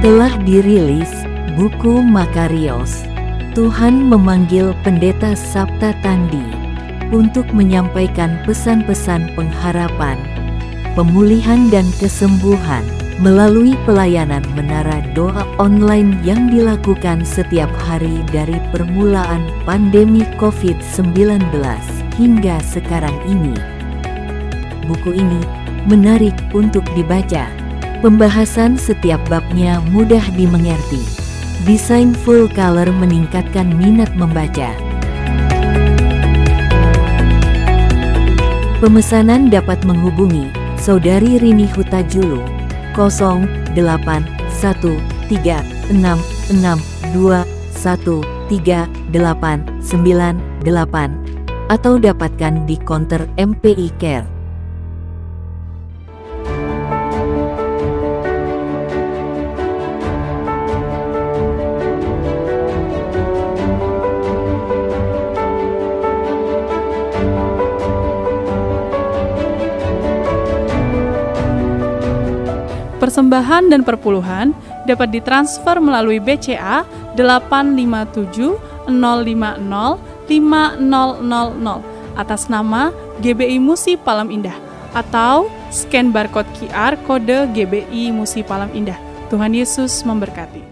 Telah dirilis buku Makarios. Tuhan memanggil Pendeta Sapta Tandi untuk menyampaikan pesan-pesan pengharapan, pemulihan dan kesembuhan melalui pelayanan Menara Doa Online yang dilakukan setiap hari dari permulaan pandemi COVID-19 hingga sekarang ini. Buku ini menarik untuk dibaca. Pembahasan setiap babnya mudah dimengerti. Desain full color meningkatkan minat membaca. Pemesanan dapat menghubungi Saudari Rini Hutajulu 081366213898 atau dapatkan di konter MPI Care. Persembahan dan perpuluhan dapat ditransfer melalui BCA 857 050 5000 atas nama GBI Musi Palem Indah atau scan barcode QR kode GBI Musi Palem Indah. Tuhan Yesus memberkati.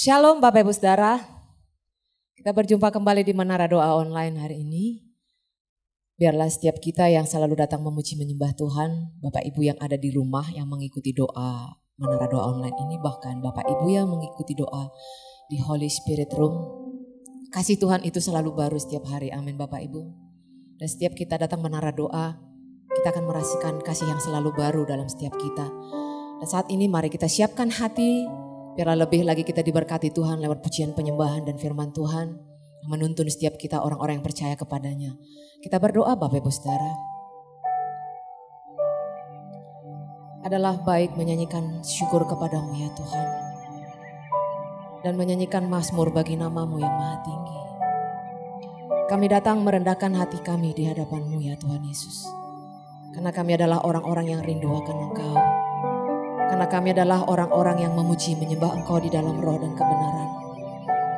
Shalom Bapak Ibu Saudara, kita berjumpa kembali di Menara Doa Online hari ini. Biarlah setiap kita yang selalu datang memuji menyembah Tuhan, Bapak Ibu yang ada di rumah yang mengikuti doa Menara Doa Online ini, bahkan Bapak Ibu yang mengikuti doa di Holy Spirit Room. Kasih Tuhan itu selalu baru setiap hari, amin Bapak Ibu. Dan setiap kita datang Menara Doa, kita akan merasakan kasih yang selalu baru dalam setiap kita. Dan saat ini mari kita siapkan hati, biarlah lebih lagi kita diberkati Tuhan lewat pujian penyembahan dan firman Tuhan yang menuntun setiap kita orang-orang yang percaya kepadanya. Kita berdoa Bapak Ibu Saudara. Adalah baik menyanyikan syukur kepadamu ya Tuhan. Dan menyanyikan mazmur bagi namamu yang maha tinggi. Kami datang merendahkan hati kami di hadapan-Mu ya Tuhan Yesus. Karena kami adalah orang-orang yang rindu akan Engkau. Karena kami adalah orang-orang yang memuji menyembah Engkau di dalam roh dan kebenaran.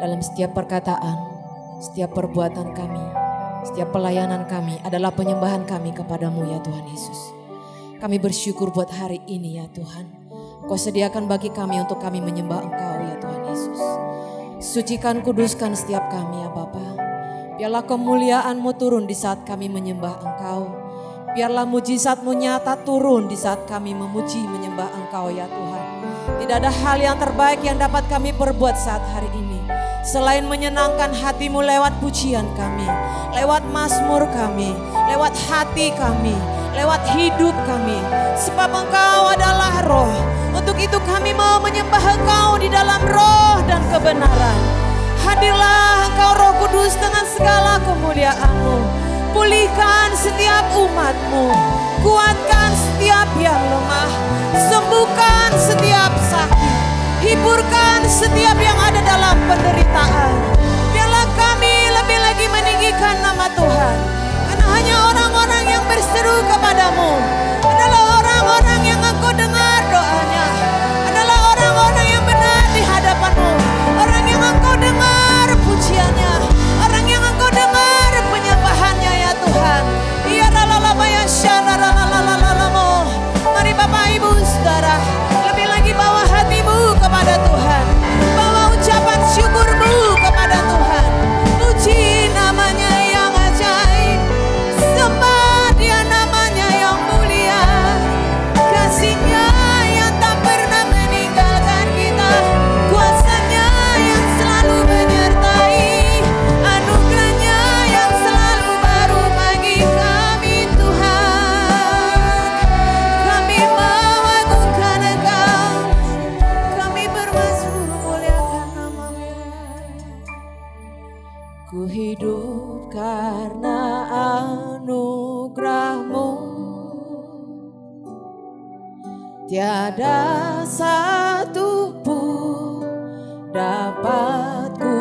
Dalam setiap perkataan, setiap perbuatan kami, setiap pelayanan kami adalah penyembahan kami kepadamu ya Tuhan Yesus. Kami bersyukur buat hari ini ya Tuhan. Kau sediakan bagi kami untuk kami menyembah Engkau ya Tuhan Yesus. Sucikan, kuduskan setiap kami ya Bapa. Biarlah kemuliaan-Mu turun di saat kami menyembah Engkau. Biarlah mujizat-Mu nyata turun di saat kami memuji menyembah Engkau ya Tuhan. Tidak ada hal yang terbaik yang dapat kami perbuat saat hari ini selain menyenangkan hatimu lewat pujian kami, lewat mazmur kami, lewat hati kami, lewat hidup kami. Sebab Engkau adalah roh. Untuk itu kami mau menyembah Engkau di dalam roh dan kebenaran. Hadirlah Engkau Roh Kudus dengan segala kemuliaan-Mu. Pulihkan setiap umat-Mu, kuatkan setiap yang lemah, sembuhkan setiap sakit, hiburkan setiap yang ada dalam penderitaan. Biarlah kami lebih lagi meninggikan nama Tuhan, karena hanya orang-orang yang berseru kepadamu adalah orang-orang yang Engkau dengar doanya, adalah orang-orang yang benar di hadapan-Mu, orang yang Engkau dengar pujiannya, orang yang Engkau dengar penyembahannya ya Tuhan. Ya lalalabaya syaralalalalalalamo. Mari Bapak Ibu Saudara, lebih lagi bawa hatimu kepada Tuhan, bawa ucapan syukurmu kepada Tuhan. Puji namanya yang ajaib, sembah Dia namanya yang mulia. Kasih-Nya yang tak pernah meninggalkan kita, kuasa-Nya yang selalu menyertai, anugerah-Nya yang selalu baru bagi kami Tuhan. Kami mengagungkan Engkau, kami bermazmur muliakan nama-Mu. Ku hidup karena anugerah-Mu, tiada satu pun dapat ku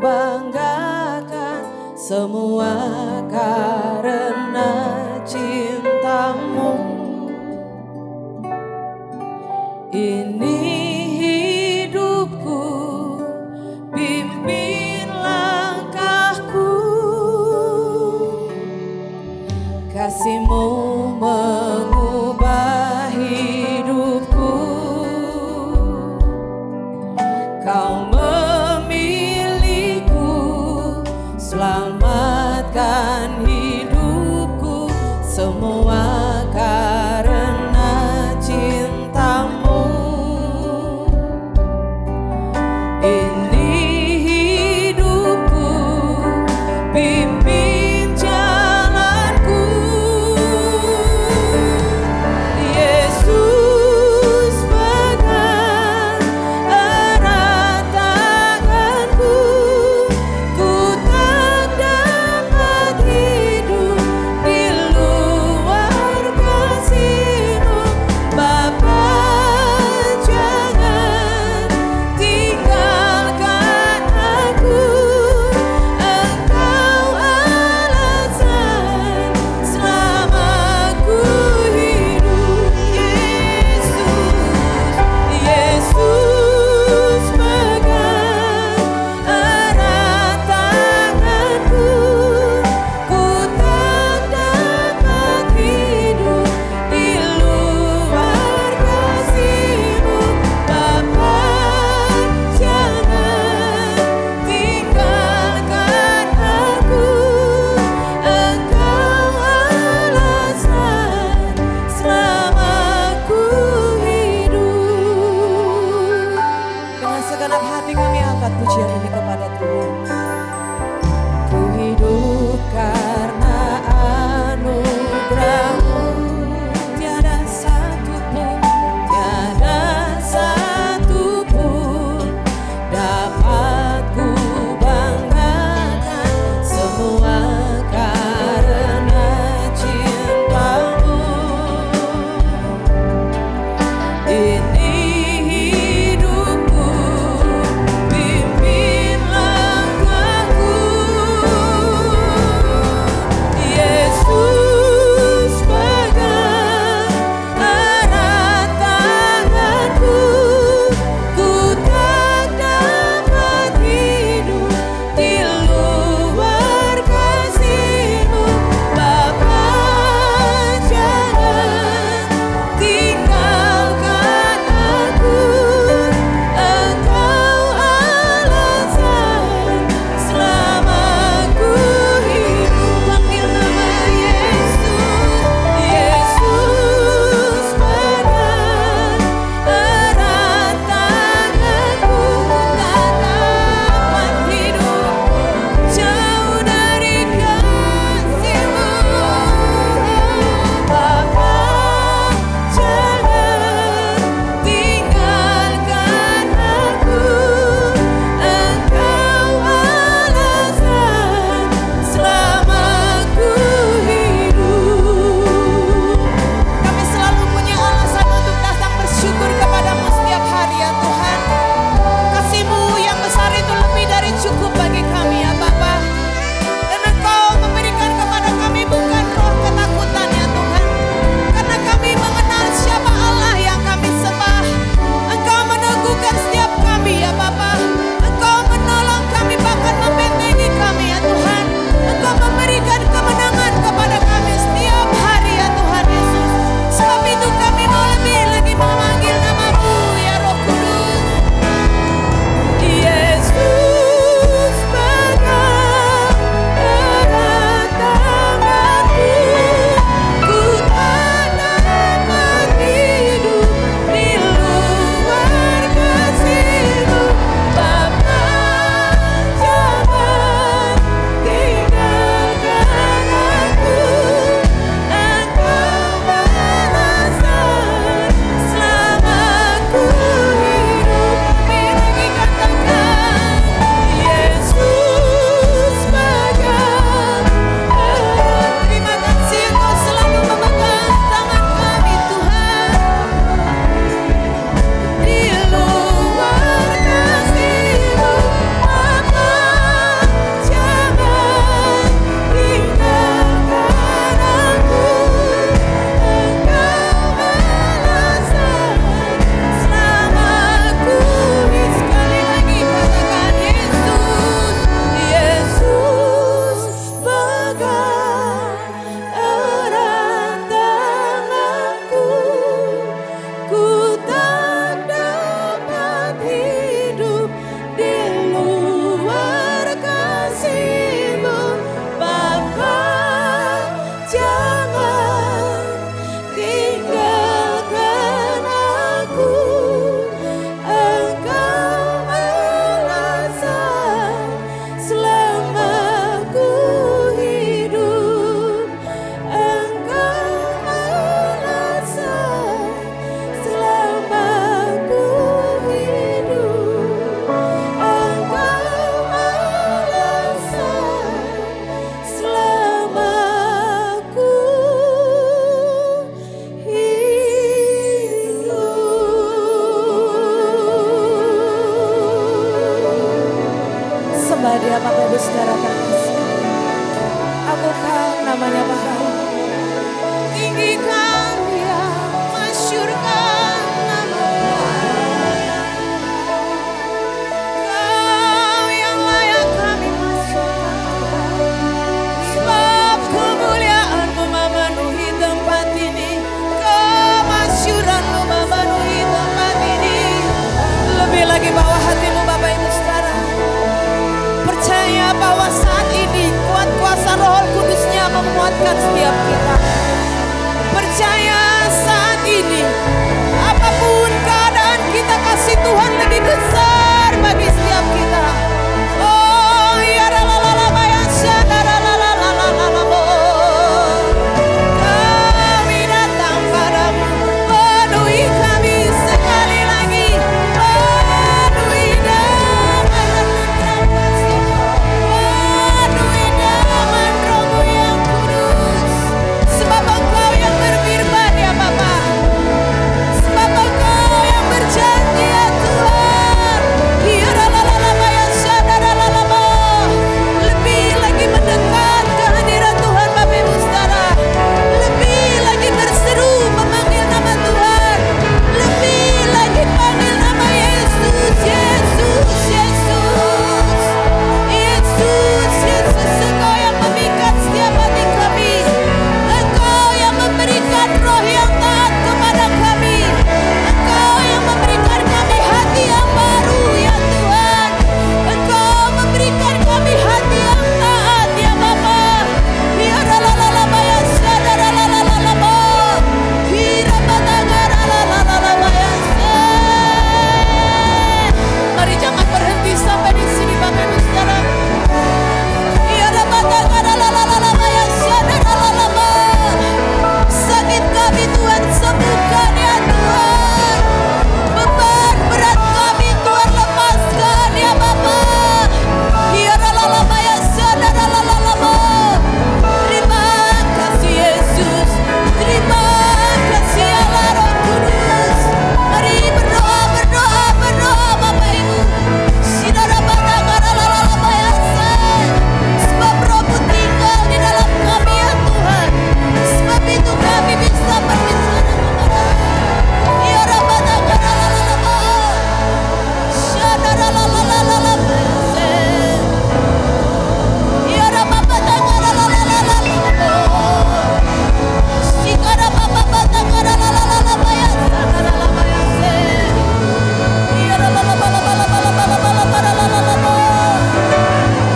banggakan, semua karena cinta-Mu. Ini hidupku, pimpin langkahku, kasih-Mu mengubah hidupku. Kau memilihku, selamatkan hidupku, semua karena cinta-Mu. Ini hidupku, pimpin jalanku. Yesus pegang erat tanganku, ku tak dapat menguatkan setiap kita. Percaya saat ini, apapun keadaan kita, kasih Tuhan lebih besar bagi setiap kita. Oh ya lalalala ya shadalalalalalalabo. Kami datang padamu, penuhi kami sekali lagi, penuhi dengan anugerah kasih, penuhi dengan Roh-Mu yang kudus. Sebab Engkau yang berfirman ya Bapa, sebab Engkau yang berjanji ya Tuhan. Ya lalalala ya shadalalalabo. Lebih lagi mendekat ke hadirat Tuhan Bapak Ibu Saudara, lebih lagi berseru memanggil nama Tuhan, lebih lagi panggil nama Yesus, Yesus, Yesus, Yesus, Yesus. Engkau yang memikat setiap hati kami, Engkau yang memberikan roh yang taat kepada kami, Engkau yang memberikan kami hati yang baru ya Tuhan, Engkau memberikan kami hati yang taat ya Bapa. Ya lalalala ya shadalalalabo. Hira batagaralalala ya se. Mari jangan berhenti sampai di sini Bapak Ibu Saudara. Ya batagaralalala ya shadalalalabo. Sakit kami Tuhan sembuhkan ya Tuhan, beban berat kami Tuhan lepaskan ya Bapa. Ya lalalala ya shadalalalabo. Terima kasih Yesus, terima kasih Allah Roh Kudus. Mari berdoa, berdoa, berdoa Bapak Ibu. Saudara batagaralalala ya se. Sebab Roh-Mu tinggal di dalam kami ya Tuhan, sebab itu kami bisa berbicara kepada-Mu. Ya batagaralalala shadalalalala se. Ya batagaralalala sikara Bapa batagaralalala ya shadalalalala ya se. Ya lalalalalalalalalalalalalalalala.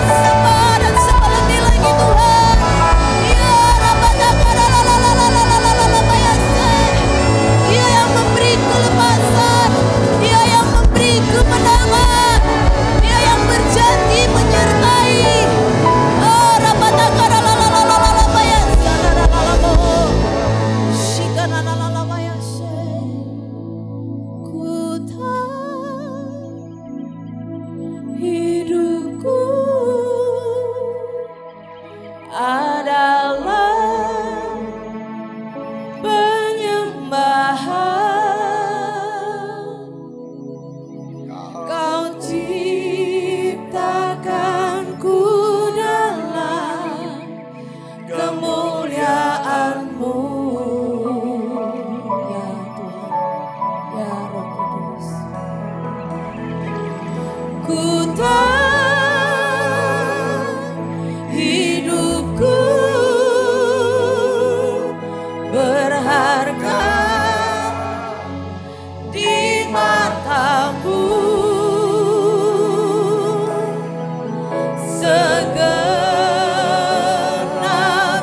Sembah dan sembah lebih lagi Tuhan. Ya batagaralalalalalalalalala ya se. Dia yang memberi kelepasan, Dia yang memberi kemenangan, Dia yang berjanji menyertai. Oh batagaralalalalalala ya shadalalalabo. Shikanalalala ya se. Ku tahu hidupku adalah penyembahan. Kau ciptakanku dalam kemuliaan-Mu ya Tuhan, ya Roh Kudus. Ku tahu hidupku berharga di mata-Mu. Segenap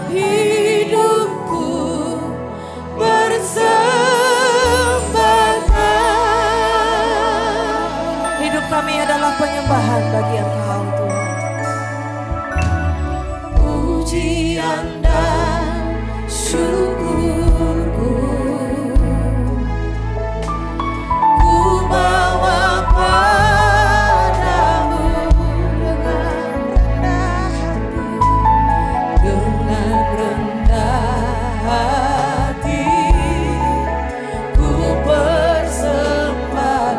hidupku bersembahkan. Hidup kami adalah penyembahan bagi Engkau Tuhan. Pujian dan syukurku ku bawa padamu dengan rendah hati, dengan rendah hati ku persembahkan.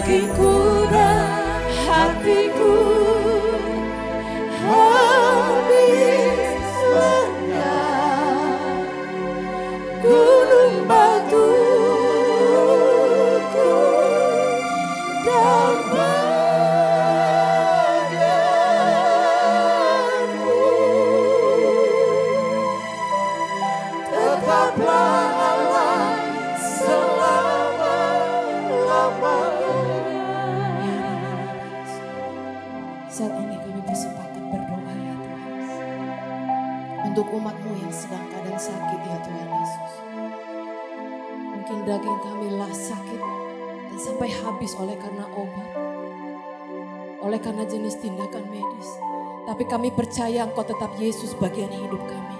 dagingku dan hatiku habis lenyap, gunung batuku dan badanku, tetaplah Allah selama-lamanya. Saat ini kami bersepakat berdoa ya Tuhan, untuk umat-Mu yang sedang keadaan sakit ya Tuhan Yesus. Mungkin daging kami lah sakit dan sampai habis oleh karena obat, oleh karena jenis tindakan medis. Tapi kami percaya Engkau tetap Yesus bagian hidup kami.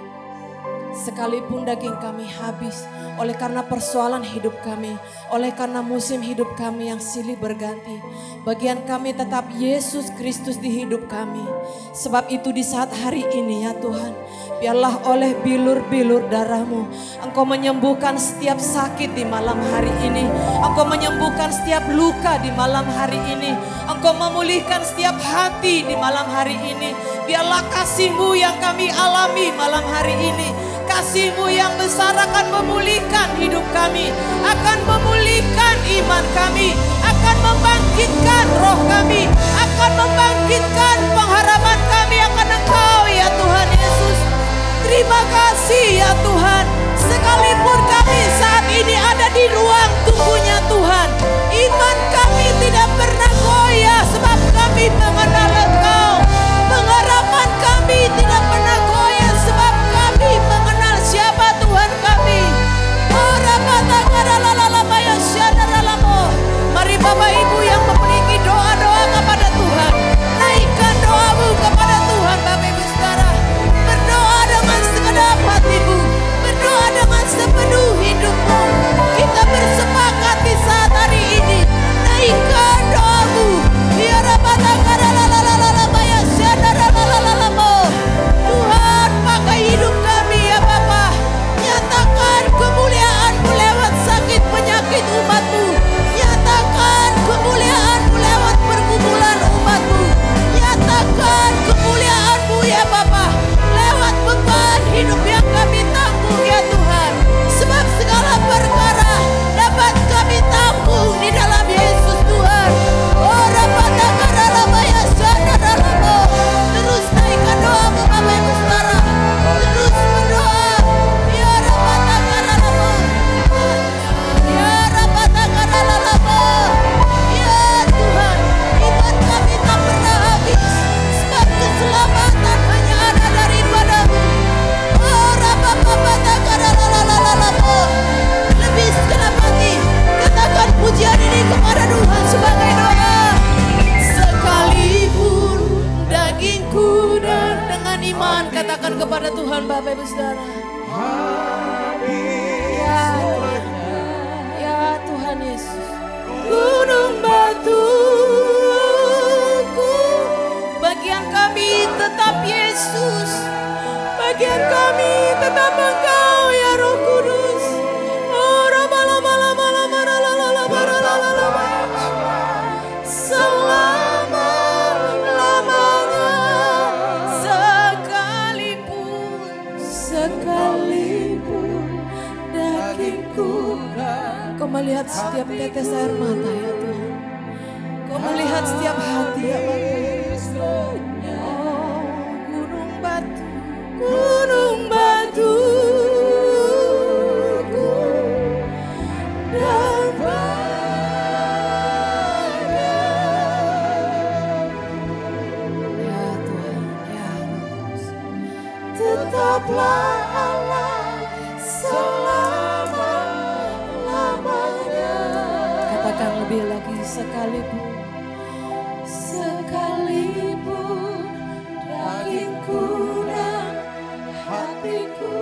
Sekalipun daging kami habis oleh karena persoalan hidup kami, oleh karena musim hidup kami yang silih berganti, bagian kami tetap Yesus Kristus di hidup kami. Sebab itu di saat hari ini ya Tuhan, biarlah oleh bilur-bilur darah-Mu Engkau menyembuhkan setiap sakit di malam hari ini. Engkau menyembuhkan setiap luka di malam hari ini. Engkau memulihkan setiap hati di malam hari ini. Biarlah kasih-Mu yang kami alami malam hari ini, kasih-Mu yang besar akan memulihkan hidup kami, akan memulihkan iman kami, akan membangkitkan roh kami, akan membangkitkan pengharapan kami akan Engkau ya Tuhan Yesus. Terima kasih ya Tuhan, sekalipun kami saat ini ada di ruang tunggunya Tuhan, iman kami tidak pernah goyah sebab kami mengenal Engkau. Pengharapan kami tidak pernah goyah sebab kami mengenal siapa Tuhan kami. Mari Bapak Ibu yang memiliki doa-doa kepada Tuhan, naikkan doamu kepada Tuhan. Bapak Ibu Saudara, berdoa dengan segenap hatimu, berdoa dengan sepenuh hidupmu. Kita bersepakat di saat hari ini, naikkan doamu. Tuhan, pakai hidup kami ya Bapa. Nyatakan kemuliaan-Mu lewat sakit penyakit umat-Mu. Nyatakan kemuliaan-Mu lewat pergumulan umat-Mu. Nyatakan kemuliaan-Mu ya Bapa lewat beban hidup yang kami tanggung ya Tuhan. Sebab segala perkara dapat kami tanggung di dalam Yesus Tuhan. Terus naikkan doamu Bapak Ibu Saudara, terus berdoa. Ya Rabatakaralamo, ya Rabatakaralamo. Ya Tuhan, iman kami tak pernah habis, sebab keselamatan hanya ada daripada-Mu. Oh Rabatakaralamo, lebih segenap hati katakan pujian ini kepada Tuhan sebagai doa. Sekalipun dagingku dan dengan iman katakan kepada Tuhan Bapak Ibu Saudara. Ya Tuhan Yesus, gunung batuku, bagian kami tetap Yesus, bagian kami tetap Engkau ya Roh Kudus. Selama-lamanya, sekalipun dagingku. Kau melihat setiap tetes air mata ya Tuhan. Kau melihat setiap hati ya Bapa. Oh, gunung batuku dan ya Tuhan, ya Roh, tetaplah Allah selama-lamanya. Katakan lebih lagi, sekalipun dagingku dan hatiku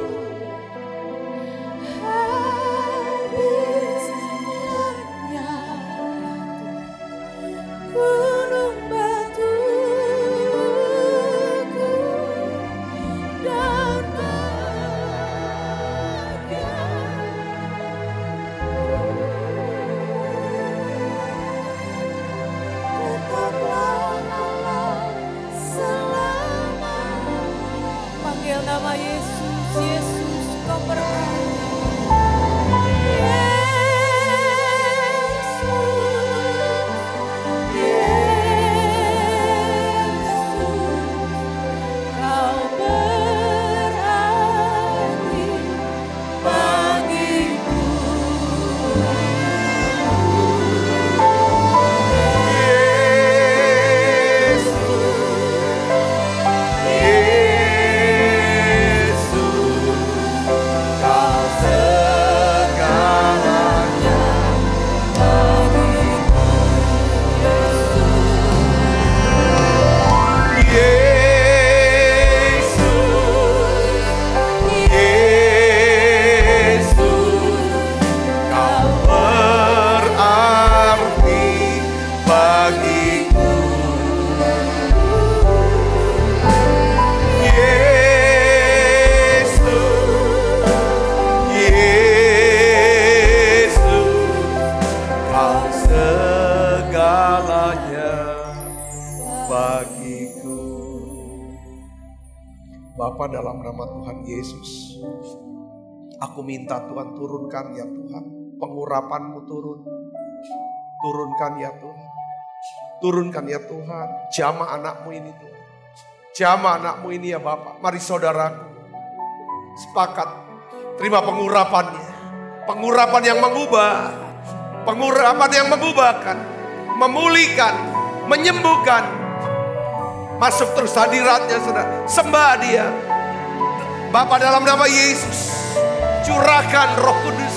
habis lenyap, gunung batuku dan badanku. segalanya bagiku. Bapa, dalam nama Tuhan Yesus, aku minta Tuhan turunkan ya Tuhan, pengurapan-Mu turun. Turunkan ya Tuhan. Turunkan ya Tuhan, jamah anak-Mu ini Tuhan. Jamah anak-Mu ini ya Bapa. Mari saudaraku sepakat terima pengurapannya. Pengurapan yang mengubah. Pengurapan yang mengubahkan. Memulihkan. Menyembuhkan. Masuk terus hadiratnya saudara. Sembah dia. Bapa, dalam nama Yesus, curahkan Roh Kudus.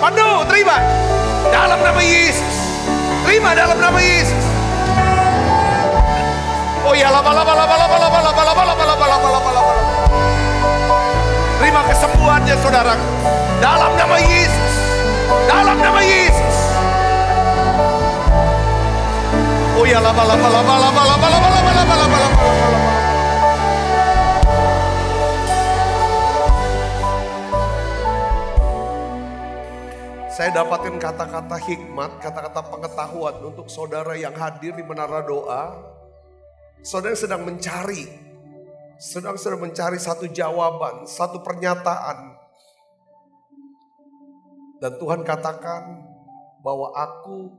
Penuh, terima. Dalam nama Yesus. Terima dalam nama Yesus. Oh ya, lama. Terima kesembuhannya saudara. Dalam nama Yesus. Dalam nama Yesus. Oh ya, lama. Saya dapatkan kata-kata hikmat, kata-kata pengetahuan untuk saudara yang hadir di Menara Doa. Saudara sedang mencari satu jawaban, satu pernyataan. Dan Tuhan katakan bahwa aku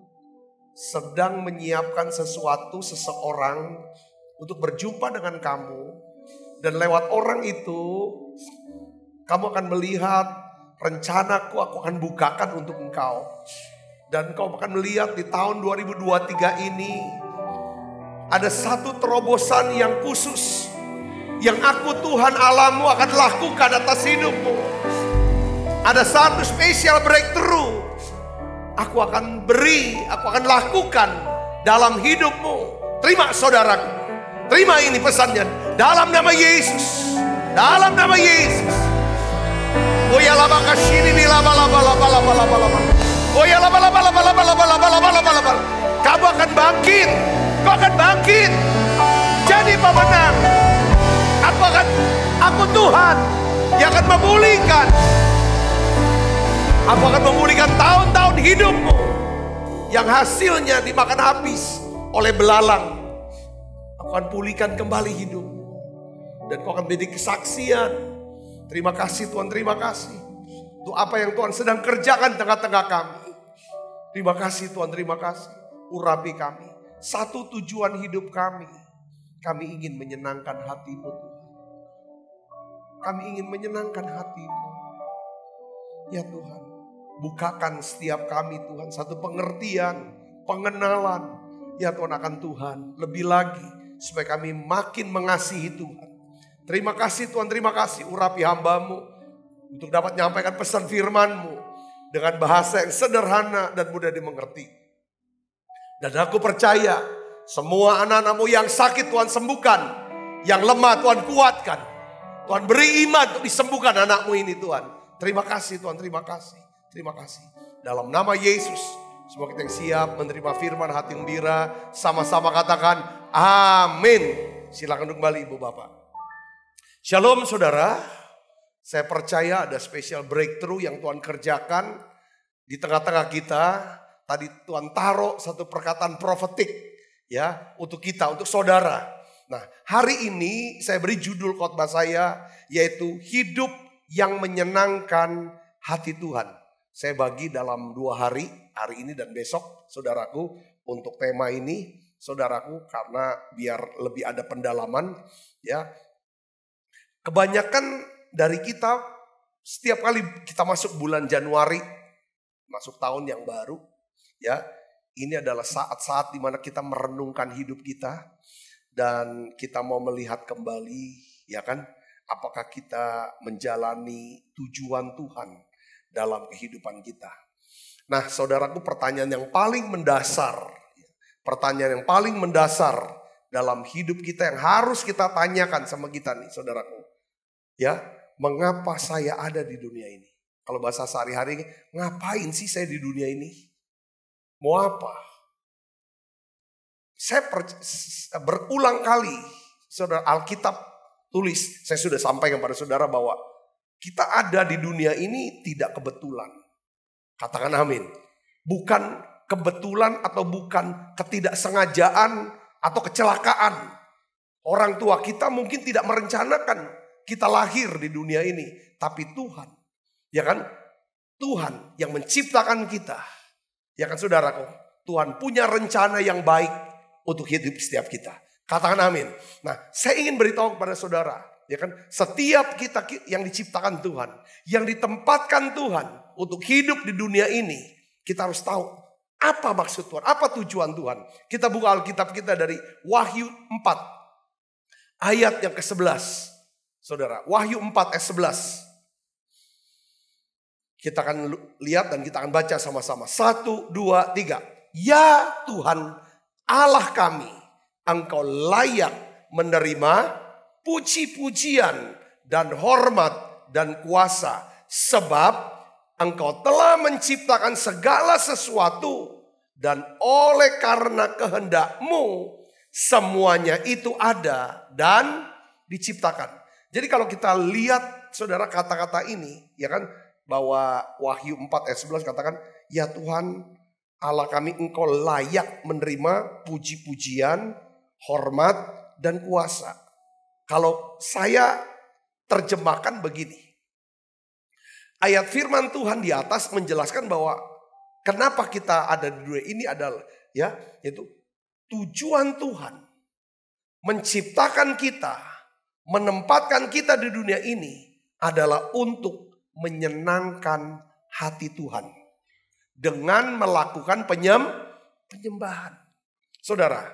sedang menyiapkan seseorang untuk berjumpa dengan kamu. Dan lewat orang itu, kamu akan melihat rencanaku, aku akan bukakan untuk engkau. Dan kau akan melihat di tahun 2023 ini ada satu terobosan yang khusus yang aku Tuhan Allahmu akan lakukan atas hidupmu. Ada satu spesial breakthrough aku akan beri, aku akan lakukan dalam hidupmu. Terima saudaraku. Terima ini pesannya dalam nama Yesus. Dalam nama Yesus. Oh ya lama kasih ini lama. Oh ya lama. Kamu akan bangkit. Kau akan bangkit. Jadi pemenang. Aku Tuhan yang akan memulihkan. Aku akan memulihkan tahun-tahun hidupmu yang hasilnya dimakan habis oleh belalang. Aku akan pulihkan kembali hidupmu. Dan kau akan menjadi kesaksian. Terima kasih Tuhan, terima kasih. Untuk apa yang Tuhan sedang kerjakan di tengah-tengah kami. Terima kasih Tuhan, terima kasih. Urapi kami. Satu tujuan hidup kami. Kami ingin menyenangkan hati-Mu Tuhan. Kami ingin menyenangkan hati-Mu. Ya Tuhan, bukakan setiap kami Tuhan satu pengertian, pengenalan. Ya Tuhan akan Tuhan, lebih lagi supaya kami makin mengasihi Tuhan. Terima kasih Tuhan, terima kasih. Urapi hamba-Mu untuk dapat menyampaikan pesan firman-Mu dengan bahasa yang sederhana dan mudah dimengerti. Dan aku percaya semua anak-anak-Mu yang sakit Tuhan sembuhkan, yang lemah Tuhan kuatkan. Tuhan beri iman untuk disembuhkan anak-Mu ini Tuhan. Terima kasih Tuhan, terima kasih. Terima kasih. Dalam nama Yesus, semua kita yang siap menerima firman hati gembira, sama-sama katakan amin. Silakan kembali Ibu Bapak. Shalom saudara, saya percaya ada spesial breakthrough yang Tuhan kerjakan di tengah-tengah kita. Tadi Tuhan taruh satu perkataan profetik ya untuk kita, untuk saudara. Nah hari ini saya beri judul khotbah saya yaitu hidup yang menyenangkan hati Tuhan. Saya bagi dalam 2 hari ini dan besok saudaraku untuk tema ini saudaraku karena biar lebih ada pendalaman ya. Kebanyakan dari kita setiap kali kita masuk bulan Januari, masuk tahun yang baru, ya ini adalah saat-saat di mana kita merenungkan hidup kita dan kita mau melihat kembali, ya kan, apakah kita menjalani tujuan Tuhan dalam kehidupan kita. Nah, saudaraku, pertanyaan yang paling mendasar dalam hidup kita yang harus kita tanyakan sama kita nih, saudaraku. Ya, mengapa saya ada di dunia ini? Kalau bahasa sehari-hari, ngapain sih saya di dunia ini? Mau apa? Saya berulang kali, saudara, Alkitab tulis, saya sudah sampaikan pada saudara bahwa kita ada di dunia ini tidak kebetulan. Katakan amin. Bukan kebetulan atau bukan ketidaksengajaan atau kecelakaan. Orang tua kita mungkin tidak merencanakan kita lahir di dunia ini, tapi Tuhan, ya kan? Tuhan yang menciptakan kita. Ya kan saudaraku, Tuhan punya rencana yang baik untuk hidup setiap kita. Katakan amin. Nah, saya ingin beritahu kepada saudara, ya kan, setiap kita yang diciptakan Tuhan, yang ditempatkan Tuhan untuk hidup di dunia ini, kita harus tahu apa maksud Tuhan, apa tujuan Tuhan. Kita buka Alkitab kita dari Wahyu 4 ayat yang ke-11. Saudara, Wahyu 4 ayat 11. Kita akan lihat dan kita akan baca sama-sama. 1, 2, 3. Ya Tuhan Allah kami, Engkau layak menerima puji-pujian dan hormat dan kuasa. Sebab Engkau telah menciptakan segala sesuatu, dan oleh karena kehendak-Mu semuanya itu ada dan diciptakan. Jadi kalau kita lihat saudara kata-kata ini, ya kan, bahwa Wahyu 4 ayat 11 katakan, ya Tuhan Allah kami, Engkau layak menerima puji-pujian, hormat, dan kuasa. Kalau saya terjemahkan begini, ayat firman Tuhan di atas menjelaskan bahwa kenapa kita ada di dunia ini adalah, ya, yaitu tujuan Tuhan menciptakan kita, menempatkan kita di dunia ini adalah untuk menyenangkan hati Tuhan dengan melakukan penyembahan. Saudara,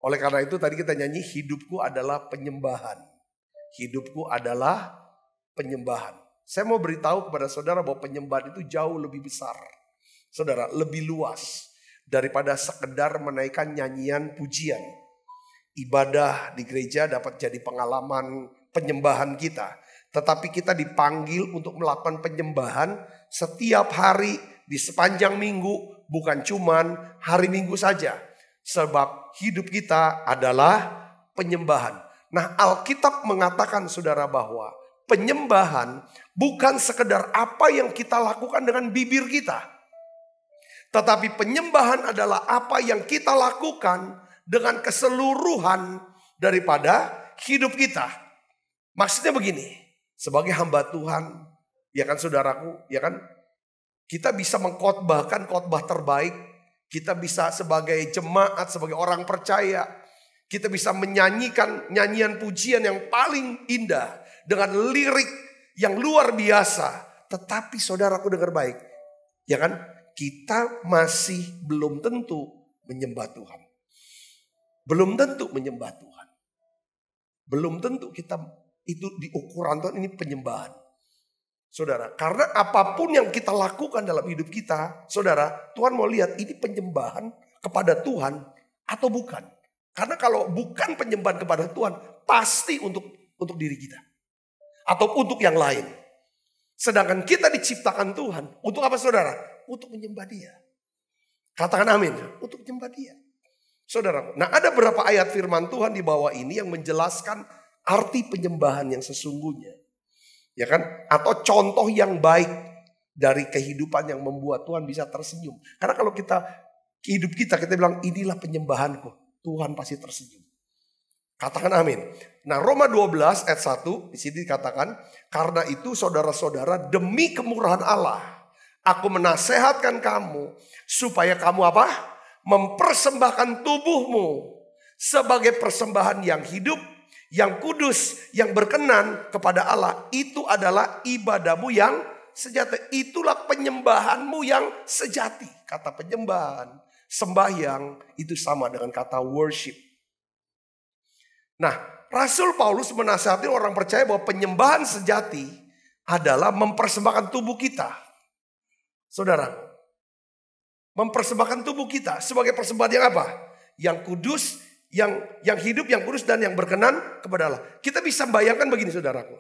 oleh karena itu tadi kita nyanyi, hidupku adalah penyembahan. Hidupku adalah penyembahan. Saya mau beritahu kepada saudara bahwa penyembahan itu jauh lebih besar. Saudara, lebih luas daripada sekedar menaikkan nyanyian pujian. Ibadah di gereja dapat jadi pengalaman penyembahan kita. Tetapi kita dipanggil untuk melakukan penyembahan setiap hari di sepanjang minggu, bukan cuman hari Minggu saja. Sebab hidup kita adalah penyembahan. Nah, Alkitab mengatakan saudara bahwa penyembahan bukan sekedar apa yang kita lakukan dengan bibir kita. Tetapi penyembahan adalah apa yang kita lakukan dengan keseluruhan daripada hidup kita. Maksudnya begini. Sebagai hamba Tuhan, ya kan saudaraku, ya kan, kita bisa mengkhotbahkan khotbah terbaik, kita bisa sebagai jemaat, sebagai orang percaya, kita bisa menyanyikan nyanyian pujian yang paling indah dengan lirik yang luar biasa, tetapi saudaraku dengar baik, ya kan, kita masih belum tentu menyembah Tuhan. Belum tentu menyembah Tuhan. Belum tentu kita itu di ukuran Tuhan ini penyembahan. Saudara, karena apapun yang kita lakukan dalam hidup kita, saudara, Tuhan mau lihat ini penyembahan kepada Tuhan atau bukan. Karena kalau bukan penyembahan kepada Tuhan, pasti untuk diri kita. Atau untuk yang lain. Sedangkan kita diciptakan Tuhan, untuk apa saudara? Untuk menyembah Dia. Katakan amin, untuk menyembah Dia. Saudara, nah ada beberapa ayat firman Tuhan di bawah ini yang menjelaskan arti penyembahan yang sesungguhnya. Ya kan? Atau contoh yang baik dari kehidupan yang membuat Tuhan bisa tersenyum. Karena kalau kita hidup kita bilang inilah penyembahanku, Tuhan pasti tersenyum. Katakan amin. Nah, Roma 12 ayat 1 di sini dikatakan, karena itu saudara-saudara, demi kemurahan Allah, aku menasehatkan kamu supaya kamu apa? Mempersembahkan tubuhmu sebagai persembahan yang hidup, yang kudus, yang berkenan kepada Allah. Itu adalah ibadahmu yang sejati. Itulah penyembahanmu yang sejati. Kata penyembahan, sembahyang itu sama dengan kata worship. Nah, Rasul Paulus menasihati orang percaya bahwa penyembahan sejati adalah mempersembahkan tubuh kita. Saudara, mempersembahkan tubuh kita sebagai persembahan yang apa? Yang kudus, yang hidup, yang kudus, dan yang berkenan kepada Allah. Kita bisa bayangkan begini saudaraku.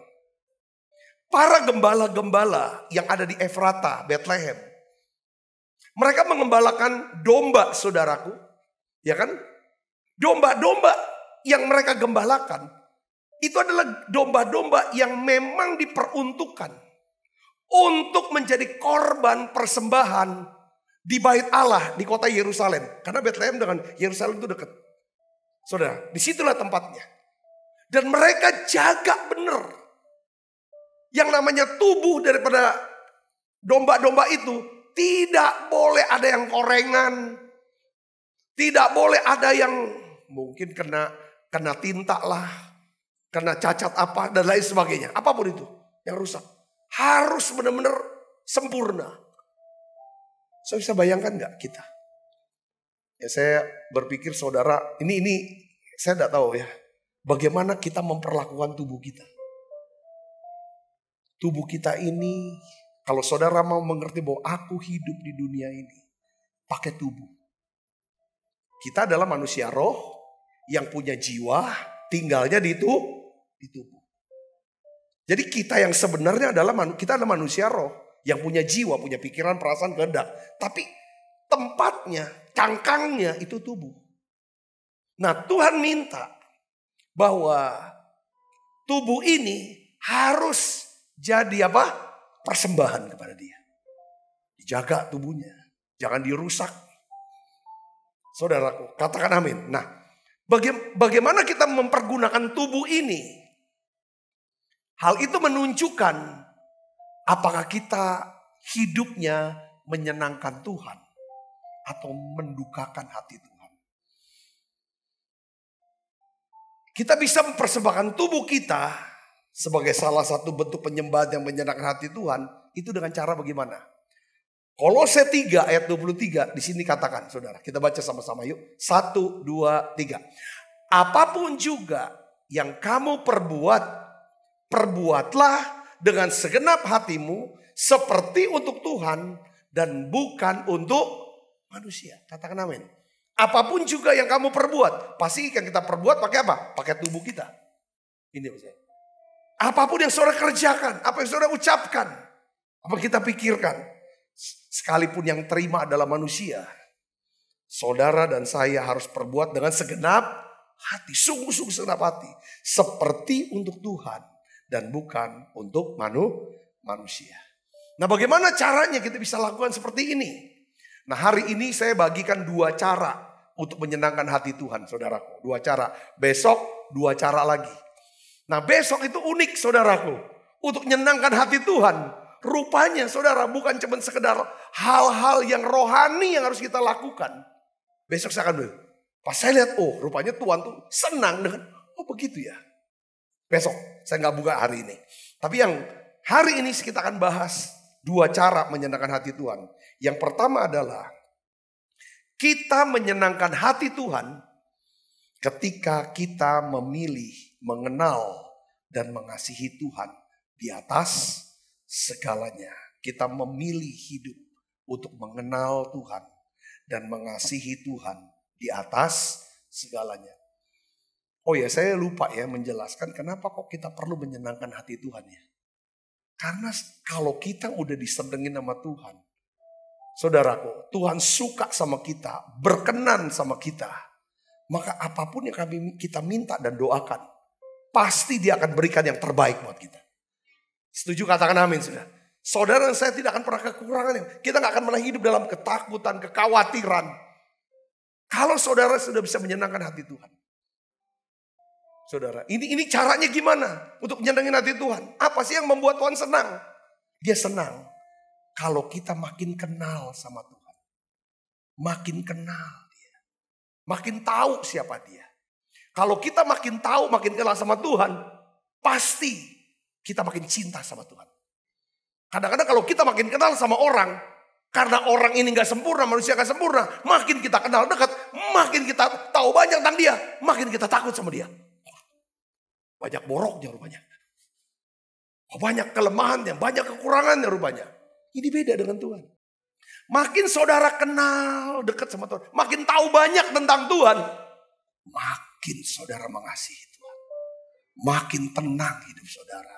Para gembala-gembala yang ada di Efrata, Bethlehem. Mereka mengembalakan domba saudaraku. Ya kan? Domba-domba yang mereka gembalakan. Itu adalah domba-domba yang memang diperuntukkan. Untuk menjadi korban persembahan di bait Allah di kota Yerusalem. Karena Bethlehem dengan Yerusalem itu dekat. Saudara, disitulah tempatnya. Dan mereka jaga benar. Yang namanya tubuh daripada domba-domba itu tidak boleh ada yang korengan. Tidak boleh ada yang mungkin kena tinta lah, kena cacat apa dan lain sebagainya. Apapun itu yang rusak. Harus benar-benar sempurna. Saya bisa bayangkan nggak kita? Ya saya berpikir saudara, ini saya tidak tahu ya. Bagaimana kita memperlakukan tubuh kita. Tubuh kita ini, kalau saudara mau mengerti bahwa aku hidup di dunia ini pakai tubuh. Kita adalah manusia roh yang punya jiwa, tinggalnya di tubuh. Jadi kita yang sebenarnya adalah manusia roh yang punya jiwa, punya pikiran, perasaan, kehendak. Tapi tempatnya, cangkangnya itu tubuh. Nah, Tuhan minta bahwa tubuh ini harus jadi apa? Persembahan kepada Dia. Dijaga tubuhnya, jangan dirusak. Saudaraku, katakan amin. Nah, bagaimana kita mempergunakan tubuh ini? Hal itu menunjukkan apakah kita hidupnya menyenangkan Tuhan atau mendukakan hati Tuhan. Kita bisa mempersembahkan tubuh kita sebagai salah satu bentuk penyembahan yang menyenangkan hati Tuhan. Itu dengan cara bagaimana? Kolose 3 ayat 23 di sini katakan, saudara. Kita baca sama-sama yuk. 1, 2, 3. Apapun juga yang kamu perbuatlah dengan segenap hatimu seperti untuk Tuhan dan bukan untuk manusia. Katakan amin. Apapun juga yang kamu perbuat, pasti yang kita perbuat pakai apa? Pakai tubuh kita. Ini maksudnya. Apapun yang saudara kerjakan, apa yang saudara ucapkan, apa yang kita pikirkan, sekalipun yang terima adalah manusia, saudara dan saya harus perbuat dengan segenap hati, sungguh-sungguh segenap hati, seperti untuk Tuhan dan bukan untuk manusia. Nah, bagaimana caranya kita bisa lakukan seperti ini? Nah, hari ini saya bagikan 2 cara untuk menyenangkan hati Tuhan, saudaraku. 2 cara. Besok 2 cara lagi. Nah, besok itu unik, saudaraku. Untuk menyenangkan hati Tuhan. Rupanya, saudara, bukan cuma sekedar hal-hal yang rohani yang harus kita lakukan. Besok saya akan bilang, pas saya lihat, oh rupanya Tuhan tuh senang dengan, oh begitu ya. Besok, saya nggak buka hari ini. Tapi yang hari ini kita akan bahas 2 cara menyenangkan hati Tuhan. Yang pertama adalah kita menyenangkan hati Tuhan ketika kita memilih, mengenal, dan mengasihi Tuhan di atas segalanya. Kita memilih hidup untuk mengenal Tuhan dan mengasihi Tuhan di atas segalanya. Oh ya, saya lupa ya menjelaskan kenapa kok kita perlu menyenangkan hati Tuhan ya. Karena kalau kita udah disenengin sama Tuhan, saudaraku, Tuhan suka sama kita, berkenan sama kita, maka apapun yang kita minta dan doakan, pasti Dia akan berikan yang terbaik buat kita. Setuju, katakan amin sudah. Saudara dan saya tidak akan pernah kekurangan. Kita gak akan pernah hidup dalam ketakutan, kekhawatiran. Kalau saudara sudah bisa menyenangkan hati Tuhan. Saudara, ini caranya gimana untuk menyenangkan hati Tuhan? Apa sih yang membuat Tuhan senang? Dia senang kalau kita makin kenal sama Tuhan. Makin kenal Dia. Makin tahu siapa Dia. Kalau kita makin tahu, makin kenal sama Tuhan, pasti kita makin cinta sama Tuhan. Kadang-kadang kalau kita makin kenal sama orang, karena orang ini gak sempurna, manusia gak sempurna, makin kita kenal dekat, makin kita tahu banyak tentang Dia, makin kita takut sama Dia. Banyak boroknya rupanya. Banyak kelemahannya, banyak kekurangannya rupanya. Ini beda dengan Tuhan. Makin saudara kenal dekat sama Tuhan, makin tahu banyak tentang Tuhan, makin saudara mengasihi Tuhan. Makin tenang hidup saudara.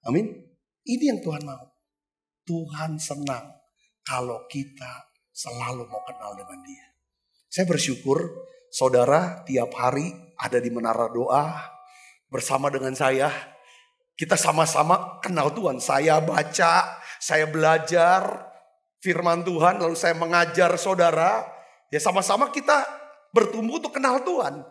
Amin. Ini yang Tuhan mau. Tuhan senang kalau kita selalu mau kenal dengan Dia. Saya bersyukur saudara tiap hari ada di menara doa bersama dengan saya. Kita sama-sama kenal Tuhan. Saya baca, saya belajar. firman Tuhan, lalu saya mengajar saudara, ya sama-sama kita bertumbuh untuk kenal Tuhan.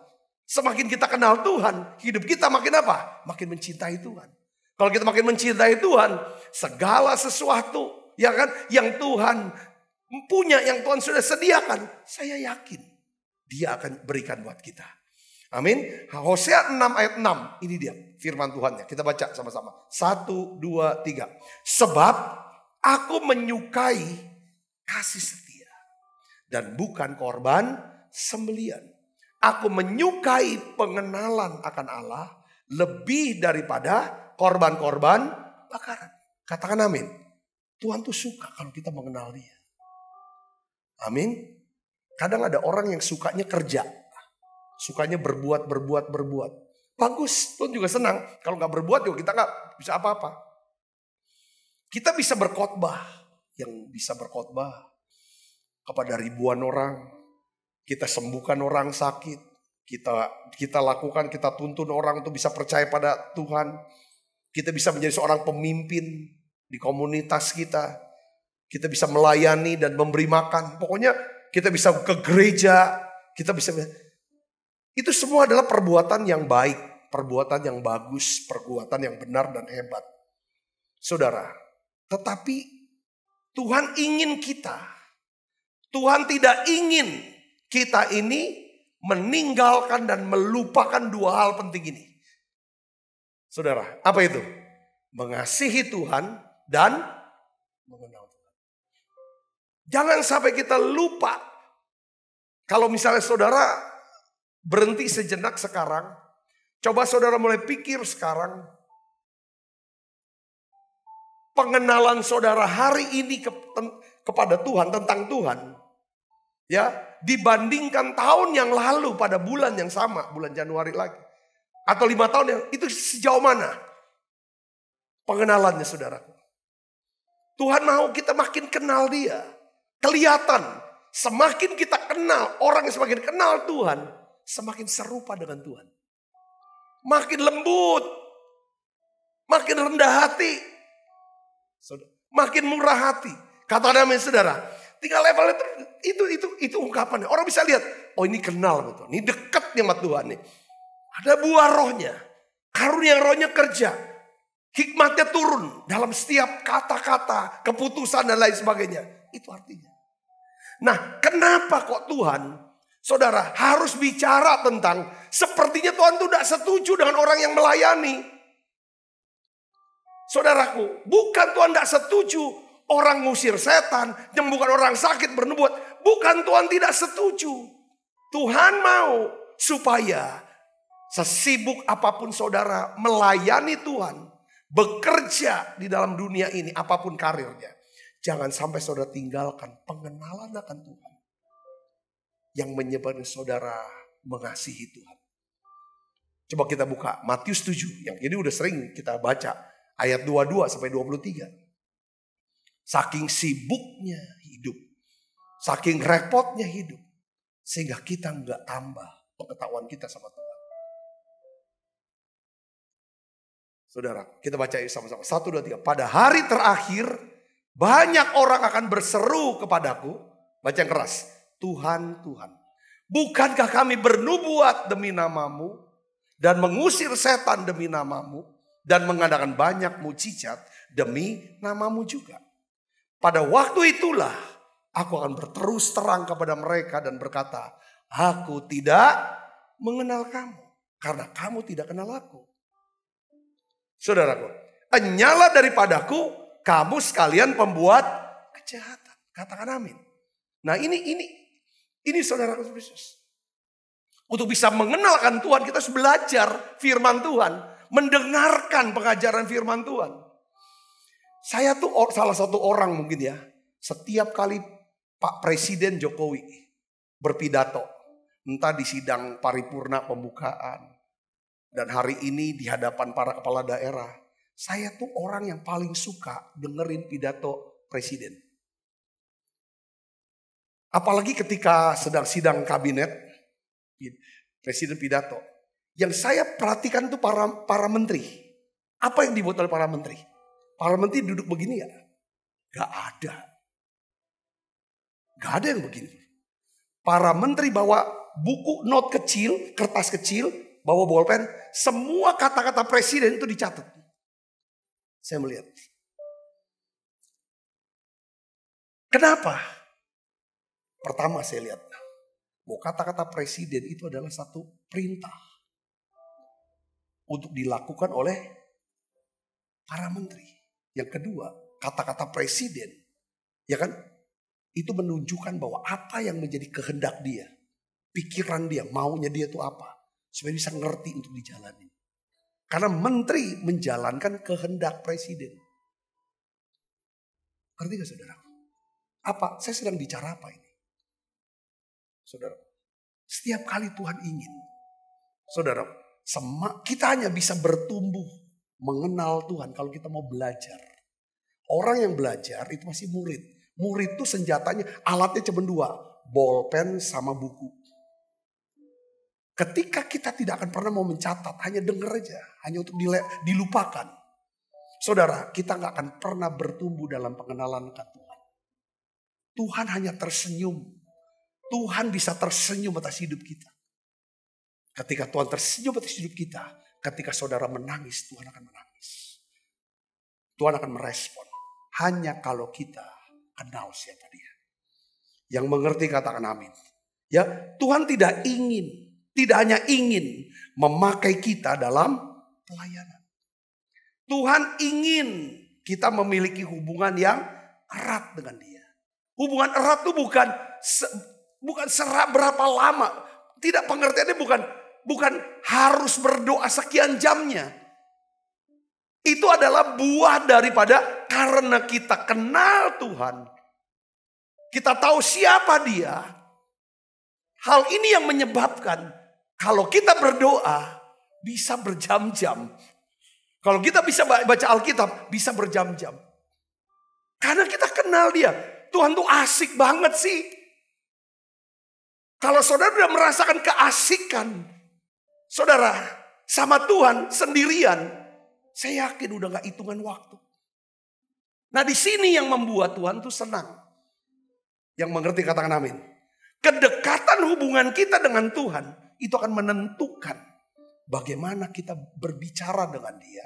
Semakin kita kenal Tuhan, hidup kita makin apa? Makin mencintai Tuhan. Kalau kita makin mencintai Tuhan, segala sesuatu ya kan yang Tuhan punya, yang Tuhan sudah sediakan, saya yakin Dia akan berikan buat kita. Amin. Hosea 6 ayat 6, ini dia firman Tuhannya. Kita baca sama-sama. 1, 2, 3. Sebab aku menyukai kasih setia dan bukan korban sembelian. Aku menyukai pengenalan akan Allah lebih daripada korban-korban bakaran. Katakan amin. Tuhan tuh suka kalau kita mengenal Dia. Amin. Kadang ada orang yang sukanya kerja. Sukanya berbuat. Bagus, Tuhan juga senang. Kalau gak berbuat juga kita gak bisa apa-apa. Kita bisa berkhotbah. Yang bisa berkhotbah kepada ribuan orang. Kita sembuhkan orang sakit. Kita lakukan, kita tuntun orang untuk bisa percaya pada Tuhan. Kita bisa menjadi seorang pemimpin di komunitas kita. Kita bisa melayani dan memberi makan. Pokoknya kita bisa ke gereja. Kita bisa. Itu semua adalah perbuatan yang baik. Perbuatan yang bagus. Perbuatan yang benar dan hebat. Saudara. Tetapi Tuhan ingin kita. Tuhan tidak ingin kita ini meninggalkan dan melupakan dua hal penting ini. Saudara, apa itu? Mengasihi Tuhan dan mengenal Tuhan. Jangan sampai kita lupa. Kalau misalnya saudara berhenti sejenak sekarang, coba saudara mulai pikir sekarang. Pengenalan saudara hari ini kepada Tuhan, tentang Tuhan. Ya, dibandingkan tahun yang lalu pada bulan yang sama, bulan Januari lagi. Atau 5 tahun yang itu sejauh mana pengenalannya saudara. Tuhan mau kita makin kenal Dia. Kelihatan, semakin kita kenal, orang yang semakin kenal Tuhan, semakin serupa dengan Tuhan. Makin lembut, makin rendah hati, makin murah hati. Kata amin saudara. Tinggal levelnya itu ungkapannya. Orang bisa lihat, oh ini kenal betul. Ini dekat nih sama Tuhan nih. Ada buah rohnya. Karunia rohnya kerja. Hikmatnya turun dalam setiap kata-kata, keputusan dan lain sebagainya. Itu artinya. Nah, kenapa kok Tuhan, saudara, harus bicara tentang sepertinya Tuhan tuh tidak setuju dengan orang yang melayani. Saudaraku, bukan Tuhan tidak setuju orang ngusir setan, menyembuhkan orang sakit, bernubuat. Bukan Tuhan tidak setuju. Tuhan mau supaya sesibuk apapun saudara melayani Tuhan, bekerja di dalam dunia ini, apapun karirnya. Jangan sampai saudara tinggalkan pengenalan akan Tuhan. Yang menyebabkan saudara mengasihi Tuhan. Coba kita buka Matius 7. Yang ini udah sering kita baca. Ayat 22 sampai 23. Saking sibuknya hidup. Saking repotnya hidup. Sehingga kita nggak tambah pengetahuan kita sama Tuhan. Saudara, kita baca sama-sama. 1, 2, 3. Pada hari terakhir, banyak orang akan berseru kepadaku. Baca yang keras. Tuhan, Tuhan. Bukankah kami bernubuat demi namamu. Dan mengusir setan demi namamu. Dan mengadakan banyak mujizat demi namamu juga. Pada waktu itulah aku akan berterus terang kepada mereka dan berkata, aku tidak mengenal kamu karena kamu tidak kenal aku. Saudaraku, enyala daripadaku kamu sekalian pembuat kejahatan. Katakan amin. Nah ini saudaraku Yesus. Untuk bisa mengenalkan Tuhan kita harus belajar firman Tuhan, mendengarkan pengajaran firman Tuhan. Saya tuh salah satu orang mungkin ya. Setiap kali Pak Presiden Jokowi berpidato. Entah di sidang paripurna pembukaan. Dan hari ini di hadapan para kepala daerah. Saya tuh orang yang paling suka dengerin pidato Presiden. Apalagi ketika sedang sidang kabinet. Presiden pidato. Yang saya perhatikan tuh para menteri. Apa yang dibuat oleh para menteri? Para menteri duduk begini ya? Gak ada. Gak ada yang begini. Para menteri bawa buku note kecil, kertas kecil, bawa bolpen. Semua kata-kata presiden itu dicatat. Saya melihat. Kenapa? Pertama saya lihat. Bahwa kata-kata presiden itu adalah satu perintah. Untuk dilakukan oleh para menteri. Yang kedua, kata-kata presiden. Ya kan? Itu menunjukkan bahwa apa yang menjadi kehendak dia. Pikiran dia, maunya dia itu apa. Supaya bisa ngerti untuk dijalani. Karena menteri menjalankan kehendak presiden. Ngerti gak saudara? Apa? Saya sedang bicara apa ini? Saudara, setiap kali Tuhan ingin. Saudara, kita hanya bisa bertumbuh mengenal Tuhan kalau kita mau belajar. Orang yang belajar itu masih murid. Murid itu senjatanya, alatnya cuma 2. Bolpen sama buku. Ketika kita tidak akan pernah mau mencatat, hanya dengar aja. Hanya untuk dilupakan. Saudara, kita gak akan pernah bertumbuh dalam pengenalan akan Tuhan. Tuhan hanya tersenyum. Tuhan bisa tersenyum atas hidup kita. Ketika Tuhan tersenyum atas hidup kita, ketika saudara menangis, Tuhan akan menangis. Tuhan akan merespon. Hanya kalau kita kenal siapa dia. Yang mengerti katakan amin. Ya, Tuhan tidak hanya ingin memakai kita dalam pelayanan. Tuhan ingin kita memiliki hubungan yang erat dengan dia. Hubungan erat itu bukan berapa lama. Tidak, pengertiannya bukan harus berdoa sekian jamnya. Itu adalah buah daripada karena kita kenal Tuhan. Kita tahu siapa dia. Hal ini yang menyebabkan kalau kita berdoa bisa berjam-jam. Kalau kita bisa baca Alkitab bisa berjam-jam. Karena kita kenal dia. Tuhan tuh asik banget sih. Kalau saudara sudah merasakan keasikan saudara sama Tuhan sendirian, saya yakin udah gak hitungan waktu. Nah di sini yang membuat Tuhan tuh senang. Yang mengerti katakan amin. Kedekatan hubungan kita dengan Tuhan itu akan menentukan bagaimana kita berbicara dengan dia,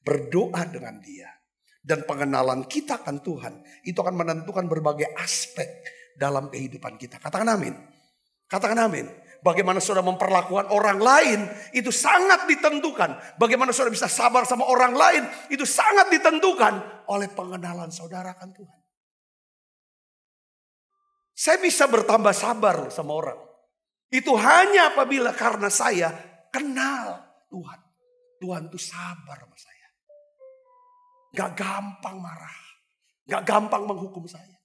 berdoa dengan dia. Dan pengenalan kita akan Tuhan itu akan menentukan berbagai aspek dalam kehidupan kita. Katakan amin. Katakan amin. Bagaimana saudara memperlakukan orang lain itu sangat ditentukan. Bagaimana saudara bisa sabar sama orang lain itu sangat ditentukan oleh pengenalan saudara akan Tuhan. Saya bisa bertambah sabar sama orang. Itu hanya apabila karena saya kenal Tuhan. Tuhan itu sabar sama saya. Gak gampang marah. Gak gampang menghukum saya.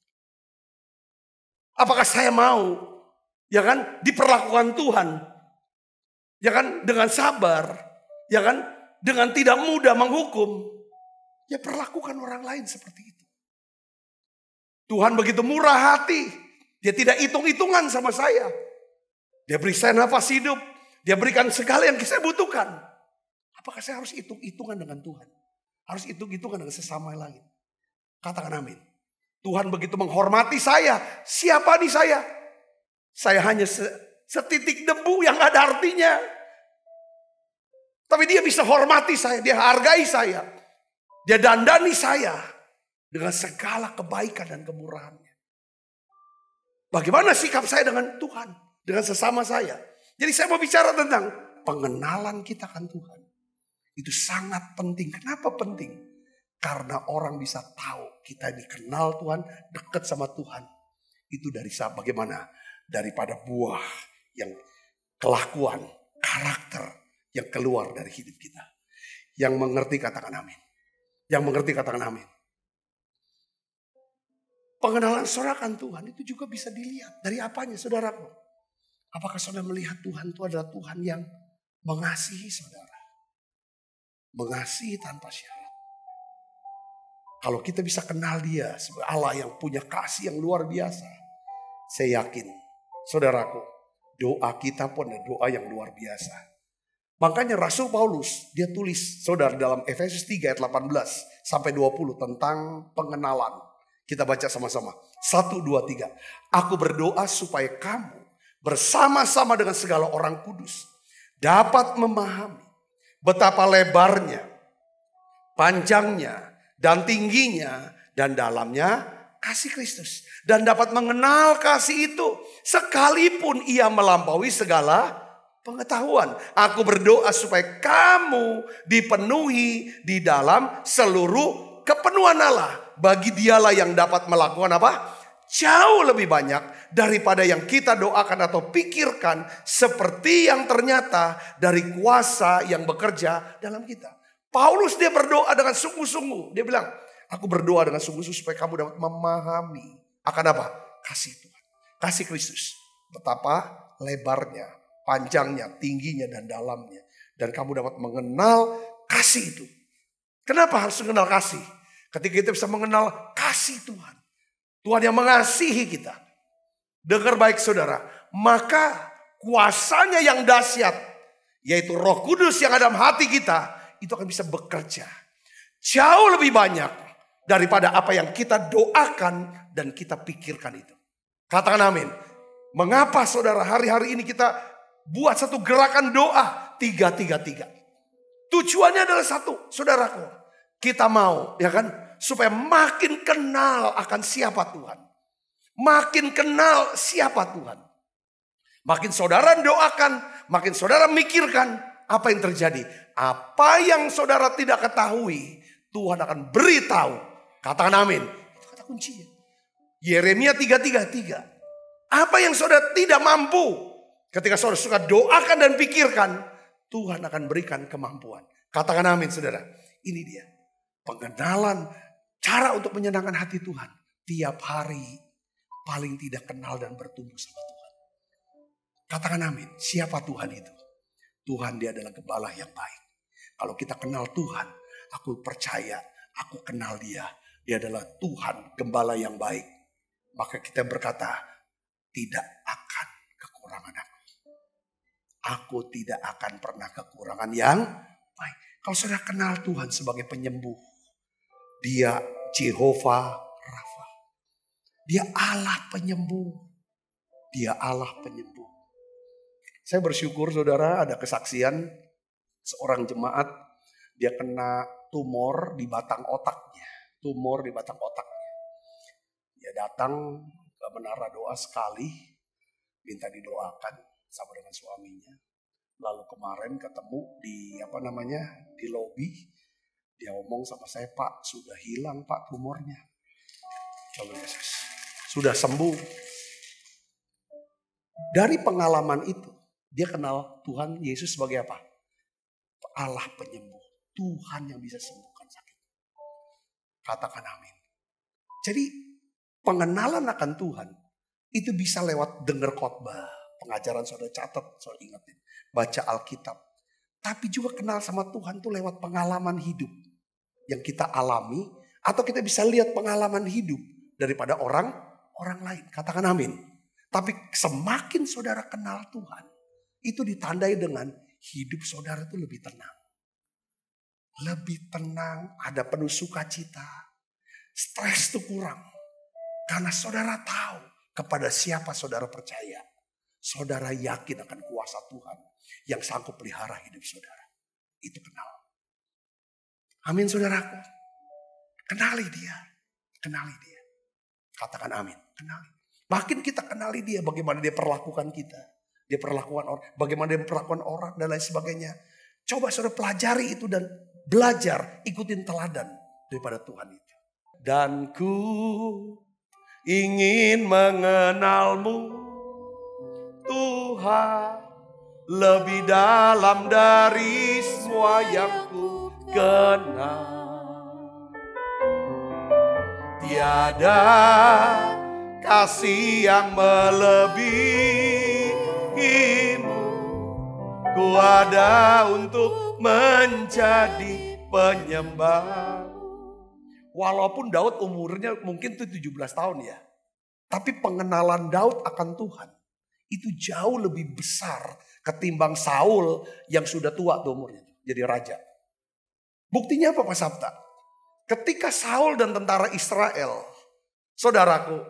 Apakah saya mau, ya kan, diperlakukan Tuhan, ya kan, dengan sabar, ya kan, dengan tidak mudah menghukum, ya perlakukan orang lain seperti itu. Tuhan begitu murah hati, dia tidak hitung-hitungan sama saya. Dia beri saya nafas hidup, dia berikan segala yang saya butuhkan. Apakah saya harus hitung-hitungan dengan Tuhan? Harus hitung-hitungan dengan sesama yang lain? Katakan amin. Tuhan begitu menghormati saya. Siapa nih saya? Saya hanya setitik debu yang ada artinya. Tapi dia bisa hormati saya. Dia hargai saya. Dia dandani saya. Dengan segala kebaikan dan kemurahannya. Bagaimana sikap saya dengan Tuhan? Dengan sesama saya. Jadi saya mau bicara tentang pengenalan kita kan Tuhan. Itu sangat penting. Kenapa penting? Karena orang bisa tahu kita dikenal Tuhan, dekat sama Tuhan. Itu dari bagaimana? Daripada buah yang kelakuan, karakter yang keluar dari hidup kita. Yang mengerti katakan amin. Yang mengerti katakan amin. Pengenalan saudara akan Tuhan itu juga bisa dilihat. Dari apanya saudaraku? Apakah saudara melihat Tuhan itu adalah Tuhan yang mengasihi saudara? Mengasihi tanpa syarat. Kalau kita bisa kenal dia sebagai Allah yang punya kasih yang luar biasa. Saya yakin, saudaraku, doa kita pun adalah doa yang luar biasa. Makanya Rasul Paulus, dia tulis, saudara, dalam Efesus 3 ayat 18 sampai 20 tentang pengenalan. Kita baca sama-sama. 1, 2, 3. Aku berdoa supaya kamu bersama-sama dengan segala orang kudus dapat memahami betapa lebarnya, panjangnya, dan tingginya, dan dalamnya kasih Kristus. Dan dapat mengenal kasih itu sekalipun ia melampaui segala pengetahuan. Aku berdoa supaya kamu dipenuhi di dalam seluruh kepenuhan Allah. Bagi dialah yang dapat melakukan apa? Jauh lebih banyak daripada yang kita doakan atau pikirkan. Seperti yang ternyata dari kuasa yang bekerja dalam kita. Paulus dia berdoa dengan sungguh-sungguh. Dia bilang, aku berdoa dengan sungguh-sungguh supaya kamu dapat memahami. Akan apa? Kasih Tuhan. Kasih Kristus. Betapa lebarnya, panjangnya, tingginya, dan dalamnya. Dan kamu dapat mengenal kasih itu. Kenapa harus mengenal kasih? Ketika kita bisa mengenal kasih Tuhan. Tuhan yang mengasihi kita. Dengar baik saudara. Maka kuasanya yang dahsyat. Yaitu Roh Kudus yang ada dalam hati kita. Itu akan bisa bekerja. Jauh lebih banyak daripada apa yang kita doakan dan kita pikirkan itu. Katakan amin. Mengapa saudara hari-hari ini kita buat satu gerakan doa 3-3-3. Tujuannya adalah satu, saudaraku. Kita mau, ya kan, supaya makin kenal akan siapa Tuhan. Makin kenal siapa Tuhan. Makin saudara doakan, makin saudara mikirkan apa yang terjadi. Apa yang saudara tidak ketahui, Tuhan akan beritahu. Katakan amin. Itu kata kuncinya. Yeremia 3:3. Apa yang saudara tidak mampu, ketika saudara suka doakan dan pikirkan, Tuhan akan berikan kemampuan. Katakan amin saudara. Ini dia. Pengenalan cara untuk menyenangkan hati Tuhan. Tiap hari paling tidak kenal dan bertumbuh sama Tuhan. Katakan amin. Siapa Tuhan itu? Tuhan dia adalah gembala yang baik. Kalau kita kenal Tuhan, aku percaya, aku kenal dia. Dia adalah Tuhan gembala yang baik. Maka kita berkata, tidak akan kekurangan aku. Aku tidak akan pernah kekurangan yang baik. Kalau saudara kenal Tuhan sebagai penyembuh. Dia Jehovah Rafa. Dia Allah penyembuh. Dia Allah penyembuh. Saya bersyukur saudara ada kesaksian seorang jemaat. Dia kena tumor di batang otaknya. Tumor di batang otaknya. Dia datang ke menara doa sekali. Minta didoakan sama dengan suaminya. Lalu kemarin ketemu di di lobi. Dia ngomong sama saya, Pak, sudah hilang Pak tumornya. Coba Yesus. Sudah sembuh. Dari pengalaman itu, dia kenal Tuhan Yesus sebagai apa? Allah penyembuh. Tuhan yang bisa sembuhkan sakit. Katakan amin. Jadi pengenalan akan Tuhan itu bisa lewat dengar khotbah. Pengajaran saudara catat, saudara ingetin. Baca Alkitab. Tapi juga kenal sama Tuhan itu lewat pengalaman hidup. Yang kita alami. Atau kita bisa lihat pengalaman hidup. Daripada orang lain. Katakan amin. Tapi semakin saudara kenal Tuhan. Itu ditandai dengan hidup saudara itu lebih tenang. Lebih tenang. Ada penuh sukacita. Stres itu kurang. Karena saudara tahu kepada siapa saudara percaya. Saudara yakin akan kuasa Tuhan yang sanggup pelihara hidup saudara. Itu kenal. Amin saudaraku. Kenali dia. Kenali dia. Katakan amin. Kenali. Makin kita kenali dia bagaimana dia perlakukan kita. Dia perlakukan orang. Bagaimana dia perlakukan orang dan lain sebagainya. Coba saudara pelajari itu dan belajar. Ikutin teladan daripada Tuhan itu. Dan ku ingin mengenalmu Tuhan lebih dalam dari semua yang ku kenal. Tiada kasih yang melebihimu. Ku ada untuk menjadi penyembah. Walaupun Daud umurnya mungkin tuh 17 tahun ya. Tapi pengenalan Daud akan Tuhan itu jauh lebih besar ketimbang Saul yang sudah tua tuh umurnya. Jadi raja. Buktinya apa Pak Sabta? Ketika Saul dan tentara Israel saudaraku,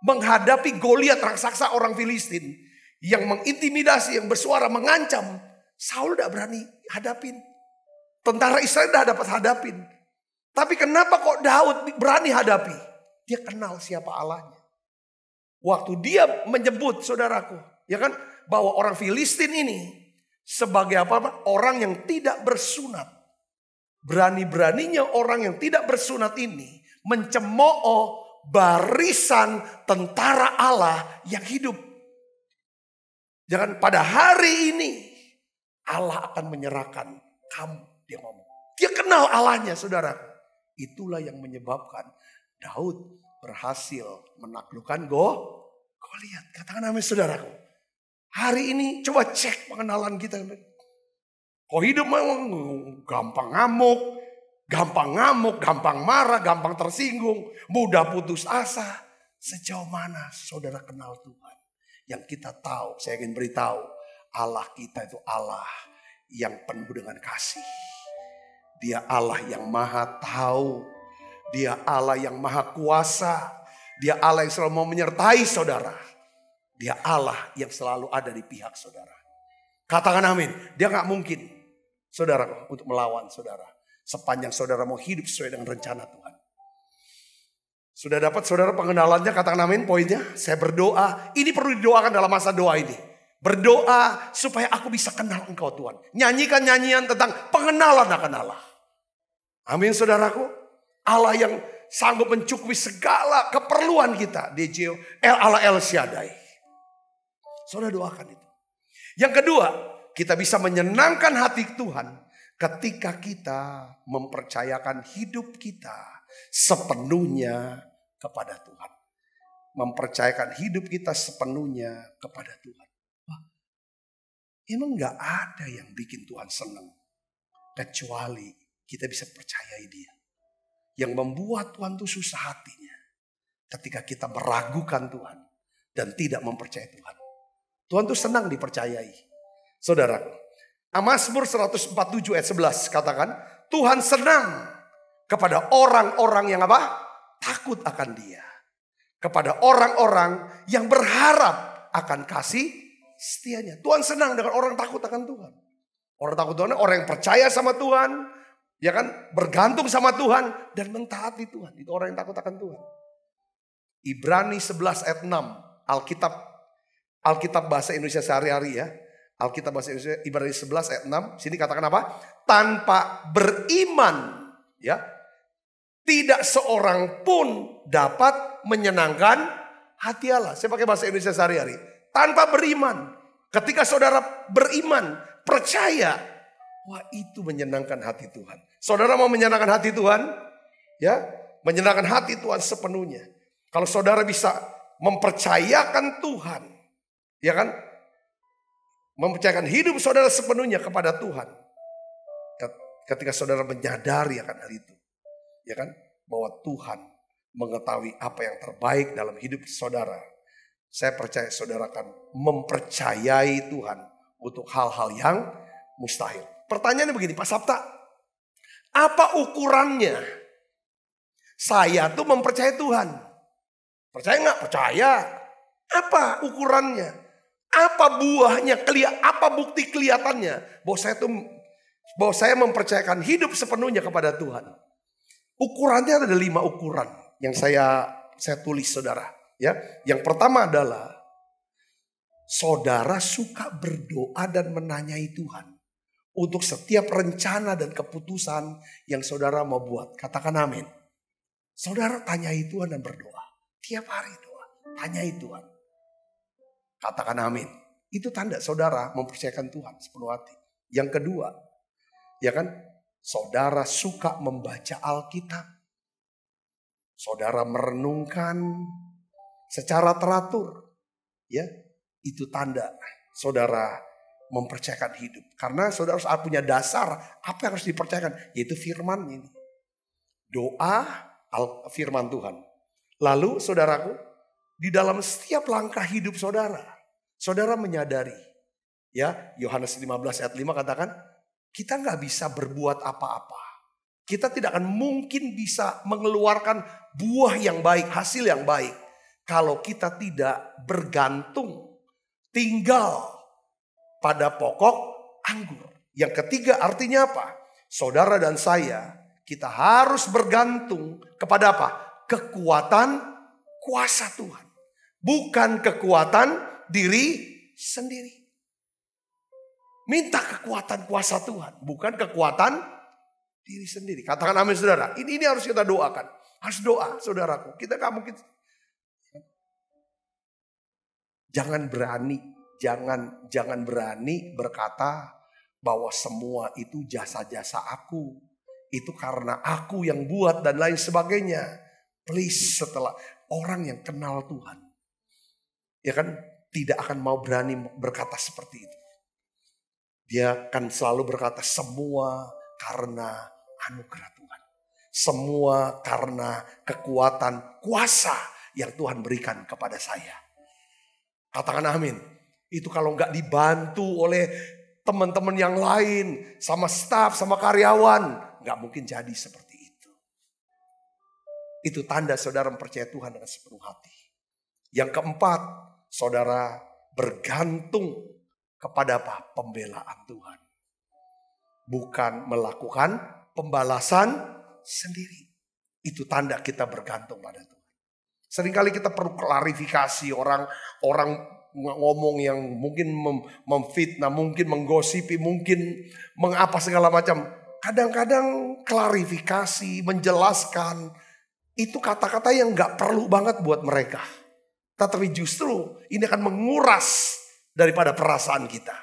menghadapi Goliat raksasa orang Filistin yang mengintimidasi, yang bersuara mengancam, Saul tidak berani hadapin. Tentara Israel tidak dapat hadapin. Tapi kenapa kok Daud berani hadapi? Dia kenal siapa Allahnya. Waktu dia menyebut, saudaraku, ya kan, bahwa orang Filistin ini sebagai apa? Orang yang tidak bersunat. Berani-beraninya orang yang tidak bersunat ini mencemooh barisan tentara Allah yang hidup. Jangan pada hari ini Allah akan menyerahkan kamu, dia ngomong. Dia kenal Allahnya, saudara. Itulah yang menyebabkan Daud berhasil menaklukkan Goliat. Katakan amin, saudaraku. Hari ini coba cek pengenalan kita. Kok hidup memang gampang ngamuk, gampang marah, gampang tersinggung, mudah putus asa. Sejauh mana saudara kenal Tuhan? Yang kita tahu, saya ingin beritahu, Allah kita itu Allah yang penuh dengan kasih. Dia Allah yang maha tahu. Dia Allah yang maha kuasa. Dia Allah yang selalu mau menyertai saudara. Dia Allah yang selalu ada di pihak saudara. Katakan amin. Dia gak mungkin, saudara, untuk melawan saudara. Sepanjang saudara mau hidup sesuai dengan rencana Tuhan. Sudah dapat saudara pengenalannya, katakan amin poinnya. Saya berdoa, ini perlu didoakan dalam masa doa ini. Berdoa supaya aku bisa kenal Engkau Tuhan. Nyanyikan nyanyian tentang pengenalan akan Allah. Amin saudaraku. Allah yang sanggup mencukupi segala keperluan kita. Allah El Shaddai. Saudara doakan itu. Yang kedua, kita bisa menyenangkan hati Tuhan ketika kita mempercayakan hidup kita sepenuhnya kepada Tuhan. Mempercayakan hidup kita sepenuhnya kepada Tuhan. Wah, emang gak ada yang bikin Tuhan senang kecuali kita bisa percayai Dia. Yang membuat Tuhan itu susah hatinya ketika kita meragukan Tuhan dan tidak mempercayai Tuhan. Tuhan tuh senang dipercayai. Saudara, Mazmur 147 ayat 11 katakan, Tuhan senang kepada orang-orang yang apa? Takut akan Dia. Kepada orang-orang yang berharap akan kasih setianya. Tuhan senang dengan orang takut akan Tuhan. Orang takut Tuhan, orang yang percaya sama Tuhan, ya kan, bergantung sama Tuhan dan mentaati Tuhan. Itu orang yang takut akan Tuhan. Ibrani 11 ayat 6, Alkitab bahasa Indonesia sehari-hari ya. Alkitab bahasa Indonesia Ibrani 11 ayat 6. Sini katakan apa? Tanpa beriman ya, tidak seorang pun dapat menyenangkan hati Allah. Saya pakai bahasa Indonesia sehari-hari. Tanpa beriman. Ketika saudara beriman, percaya, wah itu menyenangkan hati Tuhan. Saudara mau menyenangkan hati Tuhan? Ya, menyenangkan hati Tuhan sepenuhnya. Kalau saudara bisa mempercayakan Tuhan, ya kan? Mempercayakan hidup saudara sepenuhnya kepada Tuhan. Ketika saudara menyadari akan hal itu, ya kan? Bahwa Tuhan mengetahui apa yang terbaik dalam hidup saudara. Saya percaya saudara akan mempercayai Tuhan untuk hal-hal yang mustahil. Pertanyaannya begini, Pak Sabta, apa ukurannya saya tuh mempercayai Tuhan? Percaya nggak? Percaya. Apa ukurannya? Apa buahnya? Apa bukti kelihatannya bahwa saya mempercayakan hidup sepenuhnya kepada Tuhan? Ukurannya ada 5 ukuran yang saya tulis saudara. Ya, yang pertama adalah saudara suka berdoa dan menanyai Tuhan untuk setiap rencana dan keputusan yang saudara mau buat. Katakan amin. Saudara tanyai Tuhan dan berdoa. Tiap hari doa, tanyai Tuhan. Katakan amin. Itu tanda saudara mempercayakan Tuhan sepenuh hati. Yang kedua, ya kan, saudara suka membaca Alkitab. Saudara merenungkan secara teratur. Ya, itu tanda saudara mempercayakan hidup. Karena saudara harus punya dasar apa yang harus dipercayakan, yaitu firman ini. Doa firman Tuhan. Lalu saudaraku, di dalam setiap langkah hidup saudara, saudara menyadari, ya, Yohanes 15 ayat 5 katakan, kita nggak bisa berbuat apa-apa Kita tidak akan mungkin bisa mengeluarkan buah yang baik, hasil yang baik. Kalau kita tidak bergantung, tinggal pada pokok anggur. Yang ketiga artinya apa? Saudara dan saya, kita harus bergantung kepada apa? Kekuatan kuasa Tuhan. Bukan kekuatan diri sendiri. Minta kekuatan kuasa Tuhan, bukan kekuatan diri sendiri. Katakan amin saudara. Ini harus kita doakan. Harus doa saudaraku. Kita gak mungkin. Jangan berani berkata bahwa semua itu jasa-jasa aku. Itu karena aku yang buat dan lain sebagainya. Please, setelah orang yang kenal Tuhan, ya kan, tidak akan mau berani berkata seperti itu. Dia akan selalu berkata semua karena anugerah Tuhan. Semua karena kekuatan kuasa yang Tuhan berikan kepada saya. Katakan amin. Itu kalau nggak dibantu oleh teman-teman yang lain, sama staf, sama karyawan, nggak mungkin jadi seperti itu. Itu tanda saudara mempercayai Tuhan dengan sepenuh hati. Yang keempat, saudara bergantung kepada apa? Pembelaan Tuhan. Bukan melakukan pembalasan sendiri. Itu tanda kita bergantung pada Tuhan. Seringkali kita perlu klarifikasi orang ngomong yang mungkin memfitnah, mungkin menggosipi, mungkin mengapa segala macam. Kadang-kadang klarifikasi, menjelaskan, itu kata-kata yang gak perlu banget buat mereka. Tetapi justru ini akan menguras daripada perasaan kita.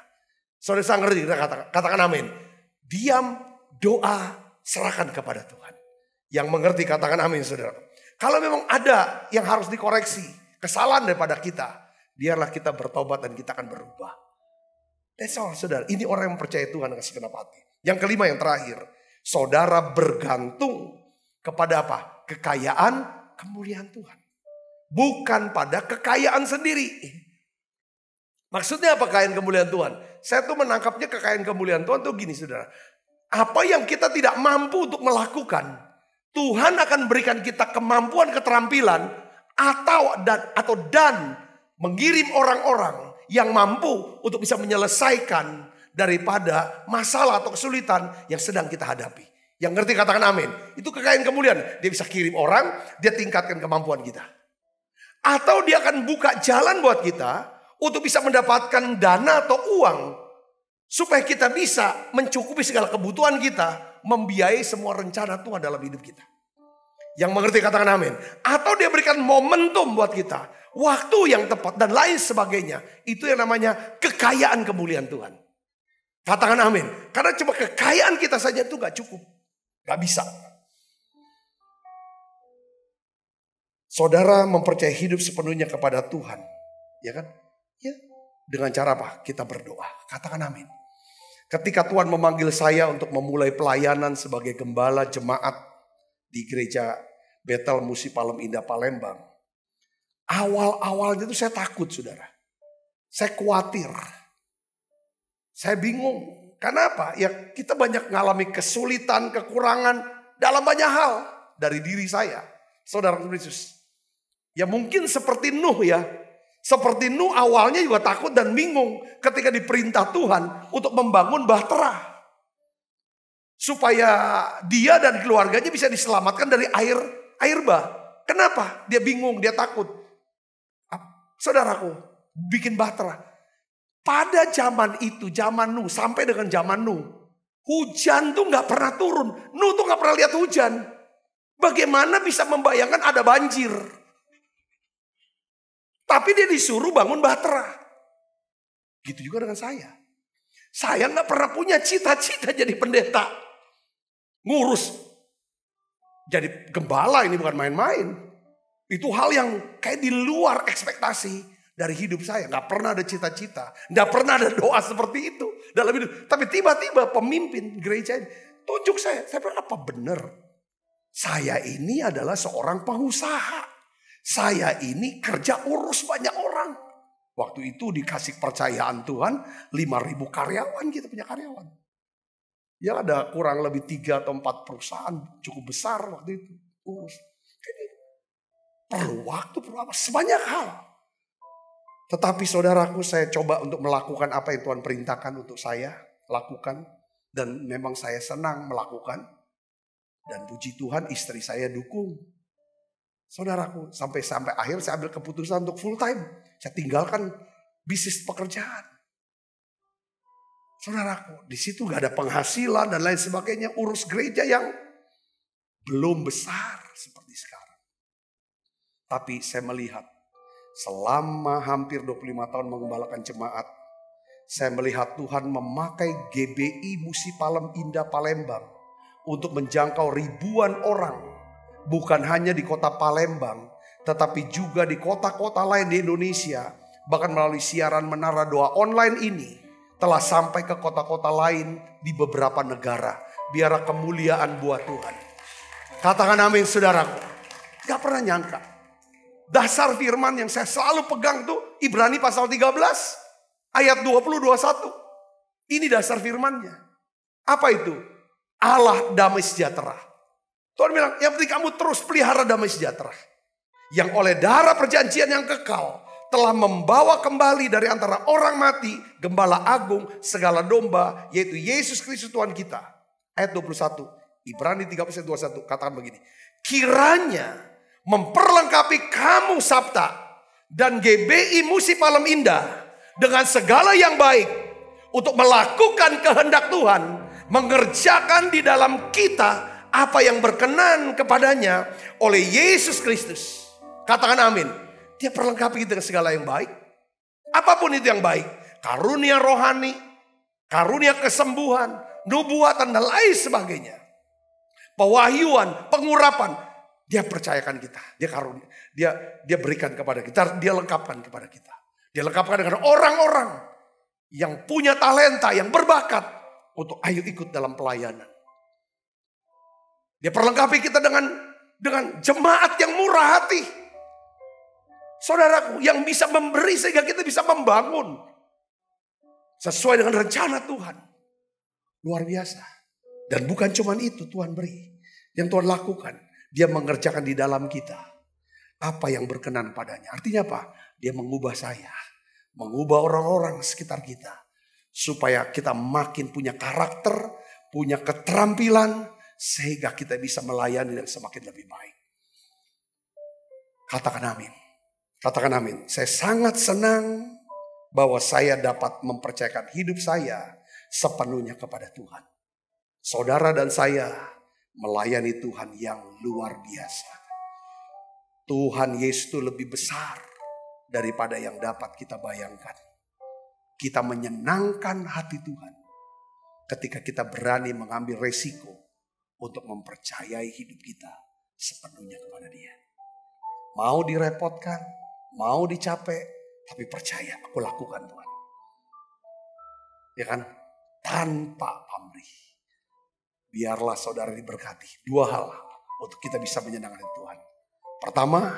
Saudara saya ngerti, katakan amin. Diam, doa, serahkan kepada Tuhan. Yang mengerti katakan amin saudara. Kalau memang ada yang harus dikoreksi, kesalahan daripada kita, biarlah kita bertobat dan kita akan berubah. That's all saudara. Ini orang yang percaya Tuhan dengan segenap hati. Yang kelima, yang terakhir. Saudara bergantung kepada apa? Kekayaan, kemuliaan Tuhan. Bukan pada kekayaan sendiri. Maksudnya apa kekayaan kemuliaan Tuhan? Saya tuh menangkapnya kekayaan kemuliaan Tuhan tuh gini saudara. Apa yang kita tidak mampu untuk melakukan, Tuhan akan berikan kita kemampuan, keterampilan, atau mengirim orang-orang yang mampu untuk bisa menyelesaikan daripada masalah atau kesulitan yang sedang kita hadapi. Yang ngerti katakan amin. Itu kekayaan kemuliaan. Dia bisa kirim orang, dia tingkatkan kemampuan kita. Atau dia akan buka jalan buat kita untuk bisa mendapatkan dana atau uang. Supaya kita bisa mencukupi segala kebutuhan kita. Membiayai semua rencana Tuhan dalam hidup kita. Yang mengerti katakan amin. Atau dia berikan momentum buat kita. Waktu yang tepat dan lain sebagainya. Itu yang namanya kekayaan kemuliaan Tuhan. Katakan amin. Karena cuma kekayaan kita saja itu gak cukup. Gak bisa. Saudara mempercayai hidup sepenuhnya kepada Tuhan. Ya kan? Ya. Dengan cara apa? Kita berdoa. Katakan amin. Ketika Tuhan memanggil saya untuk memulai pelayanan sebagai gembala jemaat di gereja Bethel Musi Palem Indah Palembang. Awal-awalnya itu saya takut saudara. Saya khawatir. Saya bingung. Kenapa? Ya kita banyak mengalami kesulitan, kekurangan dalam banyak hal dari diri saya. Saudara Kristus. Ya mungkin seperti Nuh ya. Seperti Nuh awalnya juga takut dan bingung ketika diperintah Tuhan untuk membangun bahtera. Supaya dia dan keluarganya bisa diselamatkan dari air bah. Kenapa? Dia bingung, dia takut. Saudaraku, bikin bahtera. Pada zaman itu, zaman Nuh, sampai dengan zaman Nuh, hujan tuh gak pernah turun. Nuh tuh gak pernah lihat hujan. Bagaimana bisa membayangkan ada banjir? Tapi dia disuruh bangun bahtera. Gitu juga dengan saya. Saya gak pernah punya cita-cita jadi pendeta. Ngurus. Jadi gembala ini bukan main-main. Itu hal yang kayak di luar ekspektasi dari hidup saya. Gak pernah ada cita-cita. Gak pernah ada doa seperti itu dalam hidup. Tapi tiba-tiba pemimpin gereja ini tunjuk saya. Saya bilang apa benar? Saya ini adalah seorang pengusaha. Saya ini kerja urus banyak orang. Waktu itu dikasih percayaan Tuhan 5.000 karyawan, kita punya karyawan. Yang ada kurang lebih 3 atau 4 perusahaan cukup besar waktu itu. Jadi perlu waktu, perlu apa? Sebanyak hal. Tetapi saudaraku, saya coba untuk melakukan apa yang Tuhan perintahkan untuk saya lakukan. Dan memang saya senang melakukan. Dan puji Tuhan istri saya dukung. Saudaraku, sampai akhir saya ambil keputusan untuk full time. Saya tinggalkan bisnis pekerjaan. Saudaraku, di situ gak ada penghasilan dan lain sebagainya. Urus gereja yang belum besar seperti sekarang. Tapi saya melihat selama hampir 25 tahun mengembalakan jemaat, saya melihat Tuhan memakai GBI Musi Palem Indah Palembang untuk menjangkau ribuan orang. Bukan hanya di kota Palembang, tetapi juga di kota-kota lain di Indonesia. Bahkan melalui siaran Menara Doa online ini telah sampai ke kota-kota lain di beberapa negara. Biar kemuliaan buat Tuhan. Katakan amin saudaraku. Gak pernah nyangka. Dasar firman yang saya selalu pegang tuh Ibrani pasal 13 ayat 20-21. Ini dasar firmannya. Apa itu? Allah damai sejahtera. Tuhan bilang, yang penting kamu terus pelihara damai sejahtera. Yang oleh darah perjanjian yang kekal telah membawa kembali dari antara orang mati Gembala Agung segala domba, yaitu Yesus Kristus Tuhan kita. Ayat 21. Ibrani 13 ayat 21 katakan begini. Kiranya memperlengkapi kamu Sabta dan GBI Musi Palem Indah dengan segala yang baik untuk melakukan kehendak Tuhan, mengerjakan di dalam kita apa yang berkenan kepadanya oleh Yesus Kristus. Katakan amin. Dia perlengkapi kita dengan segala yang baik. Apapun itu yang baik. Karunia rohani, karunia kesembuhan, nubuatan dan lain sebagainya. Pewahyuan, pengurapan. Dia percayakan kita, dia karunia, dia berikan kepada kita, dia lengkapkan kepada kita. Dia lengkapkan dengan orang-orang yang punya talenta, yang berbakat untuk ayo ikut dalam pelayanan. Dia perlengkapi kita dengan jemaat yang murah hati. Saudaraku, yang bisa memberi sehingga kita bisa membangun sesuai dengan rencana Tuhan. Luar biasa. Dan bukan cuma itu Tuhan beri, yang Tuhan lakukan. Dia mengerjakan di dalam kita apa yang berkenan padanya. Artinya apa? Dia mengubah saya. Mengubah orang-orang sekitar kita. Supaya kita makin punya karakter, punya keterampilan. Sehingga kita bisa melayani dan semakin lebih baik. Katakan amin. Katakan amin. Saya sangat senang bahwa saya dapat mempercayakan hidup saya sepenuhnya kepada Tuhan. Saudara dan saya melayani Tuhan yang luar biasa. Tuhan Yesus itu lebih besar daripada yang dapat kita bayangkan. Kita menyenangkan hati Tuhan ketika kita berani mengambil resiko untuk mempercayai hidup kita sepenuhnya kepada Dia. Mau direpotkan, mau dicapek, tapi percaya aku lakukan Tuhan. Ya kan? Tanpa pamrih. Biarlah saudara diberkati. 2 hal untuk kita bisa menyenangkan Tuhan. Pertama,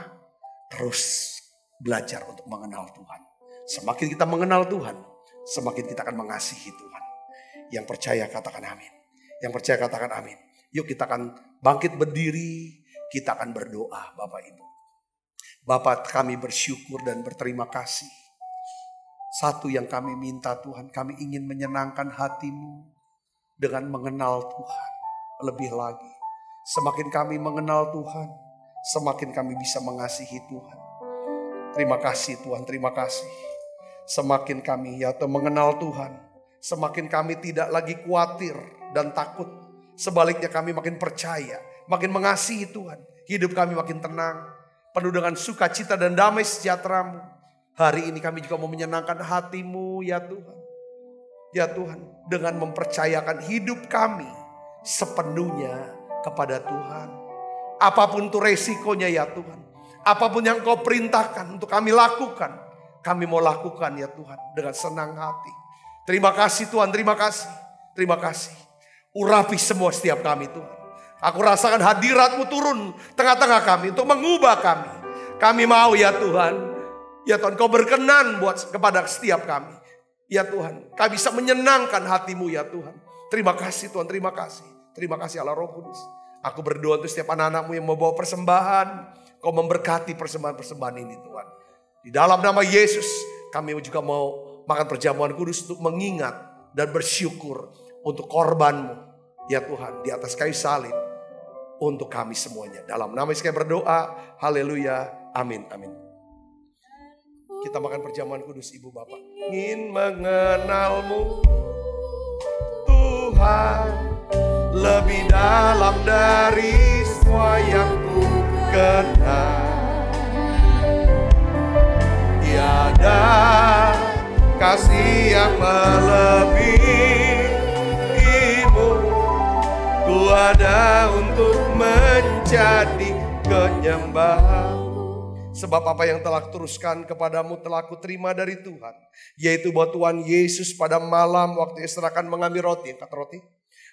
terus belajar untuk mengenal Tuhan. Semakin kita mengenal Tuhan, semakin kita akan mengasihi Tuhan. Yang percaya katakan amin. Yang percaya katakan amin. Yuk kita akan bangkit berdiri, kita akan berdoa Bapak Ibu. Bapak, kami bersyukur dan berterima kasih. Satu yang kami minta Tuhan, kami ingin menyenangkan hati-Mu. Dengan mengenal Tuhan lebih lagi. Semakin kami mengenal Tuhan, semakin kami bisa mengasihi Tuhan. Terima kasih Tuhan, terima kasih. Semakin kami mengenal Tuhan, semakin kami tidak lagi khawatir dan takut. Sebaliknya kami makin percaya, makin mengasihi Tuhan. Hidup kami makin tenang, penuh dengan sukacita dan damai sejahtera-Mu. Hari ini kami juga mau menyenangkan hati-Mu ya Tuhan. Ya Tuhan, dengan mempercayakan hidup kami sepenuhnya kepada Tuhan. Apapun itu resikonya ya Tuhan. Apapun yang Kau perintahkan untuk kami lakukan. Kami mau lakukan ya Tuhan dengan senang hati. Terima kasih Tuhan, terima kasih. Terima kasih. Urapi semua setiap kami Tuhan. Aku rasakan hadirat-Mu turun tengah-tengah kami untuk mengubah kami. Kami mau ya Tuhan. Ya Tuhan, Kau berkenan kepada setiap kami. Ya Tuhan, kami bisa menyenangkan hati-Mu ya Tuhan. Terima kasih Tuhan, terima kasih. Terima kasih Allah Roh Kudus. Aku berdoa untuk setiap anak-anak-Mu yang membawa persembahan. Kau memberkati persembahan-persembahan ini Tuhan. Di dalam nama Yesus kami juga mau makan perjamuan kudus untuk mengingat dan bersyukur untuk korban-Mu. Ya Tuhan, di atas kayu salib untuk kami semuanya. Dalam nama Yesus kami berdoa. Haleluya. Amin. Amin. Kita makan perjamuan kudus Ibu Bapak. Ingin mengenal-Mu Tuhan lebih dalam dari semua yang ku kenal. Tiada kasih yang melebihi-Mu. Ku ada untuk menjadi penyembah. Sebab apa yang telah teruskan kepadamu telah ku terima dari Tuhan. Yaitu bahwa Tuhan Yesus pada malam waktu diserahkan mengambil roti. Angkat roti.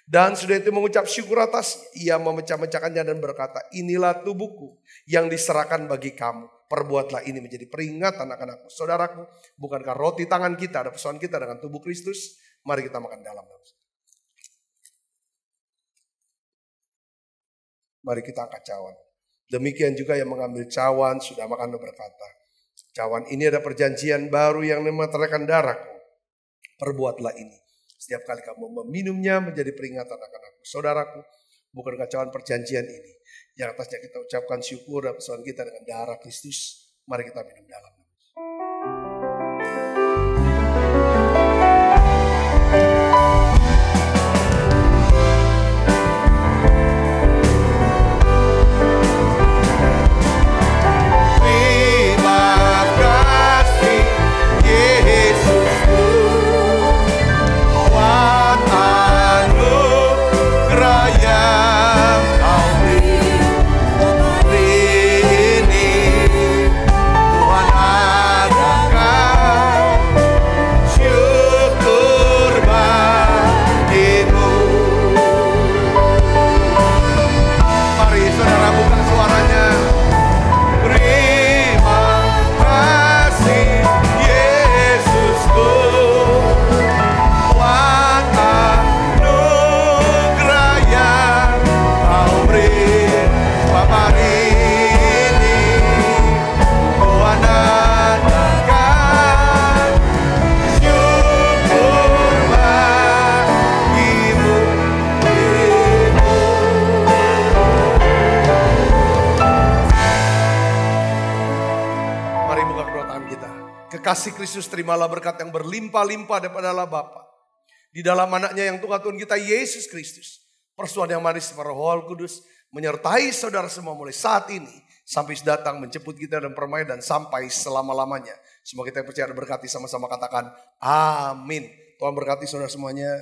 Dan sudah itu mengucap syukur atas. Ia memecah-mecahkannya dan berkata, inilah tubuhku yang diserahkan bagi kamu. Perbuatlah ini menjadi peringatan anak-anakku. Saudaraku, bukankah roti tangan kita ada persoalan kita dengan tubuh Kristus? Mari kita makan dalam. Mari kita angkat cawan. Demikian juga yang mengambil cawan sudah makan dan berkata, cawan ini ada perjanjian baru yang memeteraikan darahku. Perbuatlah ini setiap kali kamu meminumnya menjadi peringatan akan aku. Saudaraku, bukankah cawan perjanjian ini yang atasnya kita ucapkan syukur dan persoalan kita dengan darah Kristus. Mari kita minum dalam. Kasih Kristus, terimalah berkat yang berlimpah-limpah daripada Allah Bapa. Di dalam anaknya yang Tuhan kita Yesus Kristus. Persuatan yang manis para Roh Kudus menyertai saudara semua mulai saat ini. Sampai datang menjemput kita dan permai dan sampai selama-lamanya. Semoga kita percaya dan berkati sama-sama katakan amin. Tuhan berkati saudara semuanya.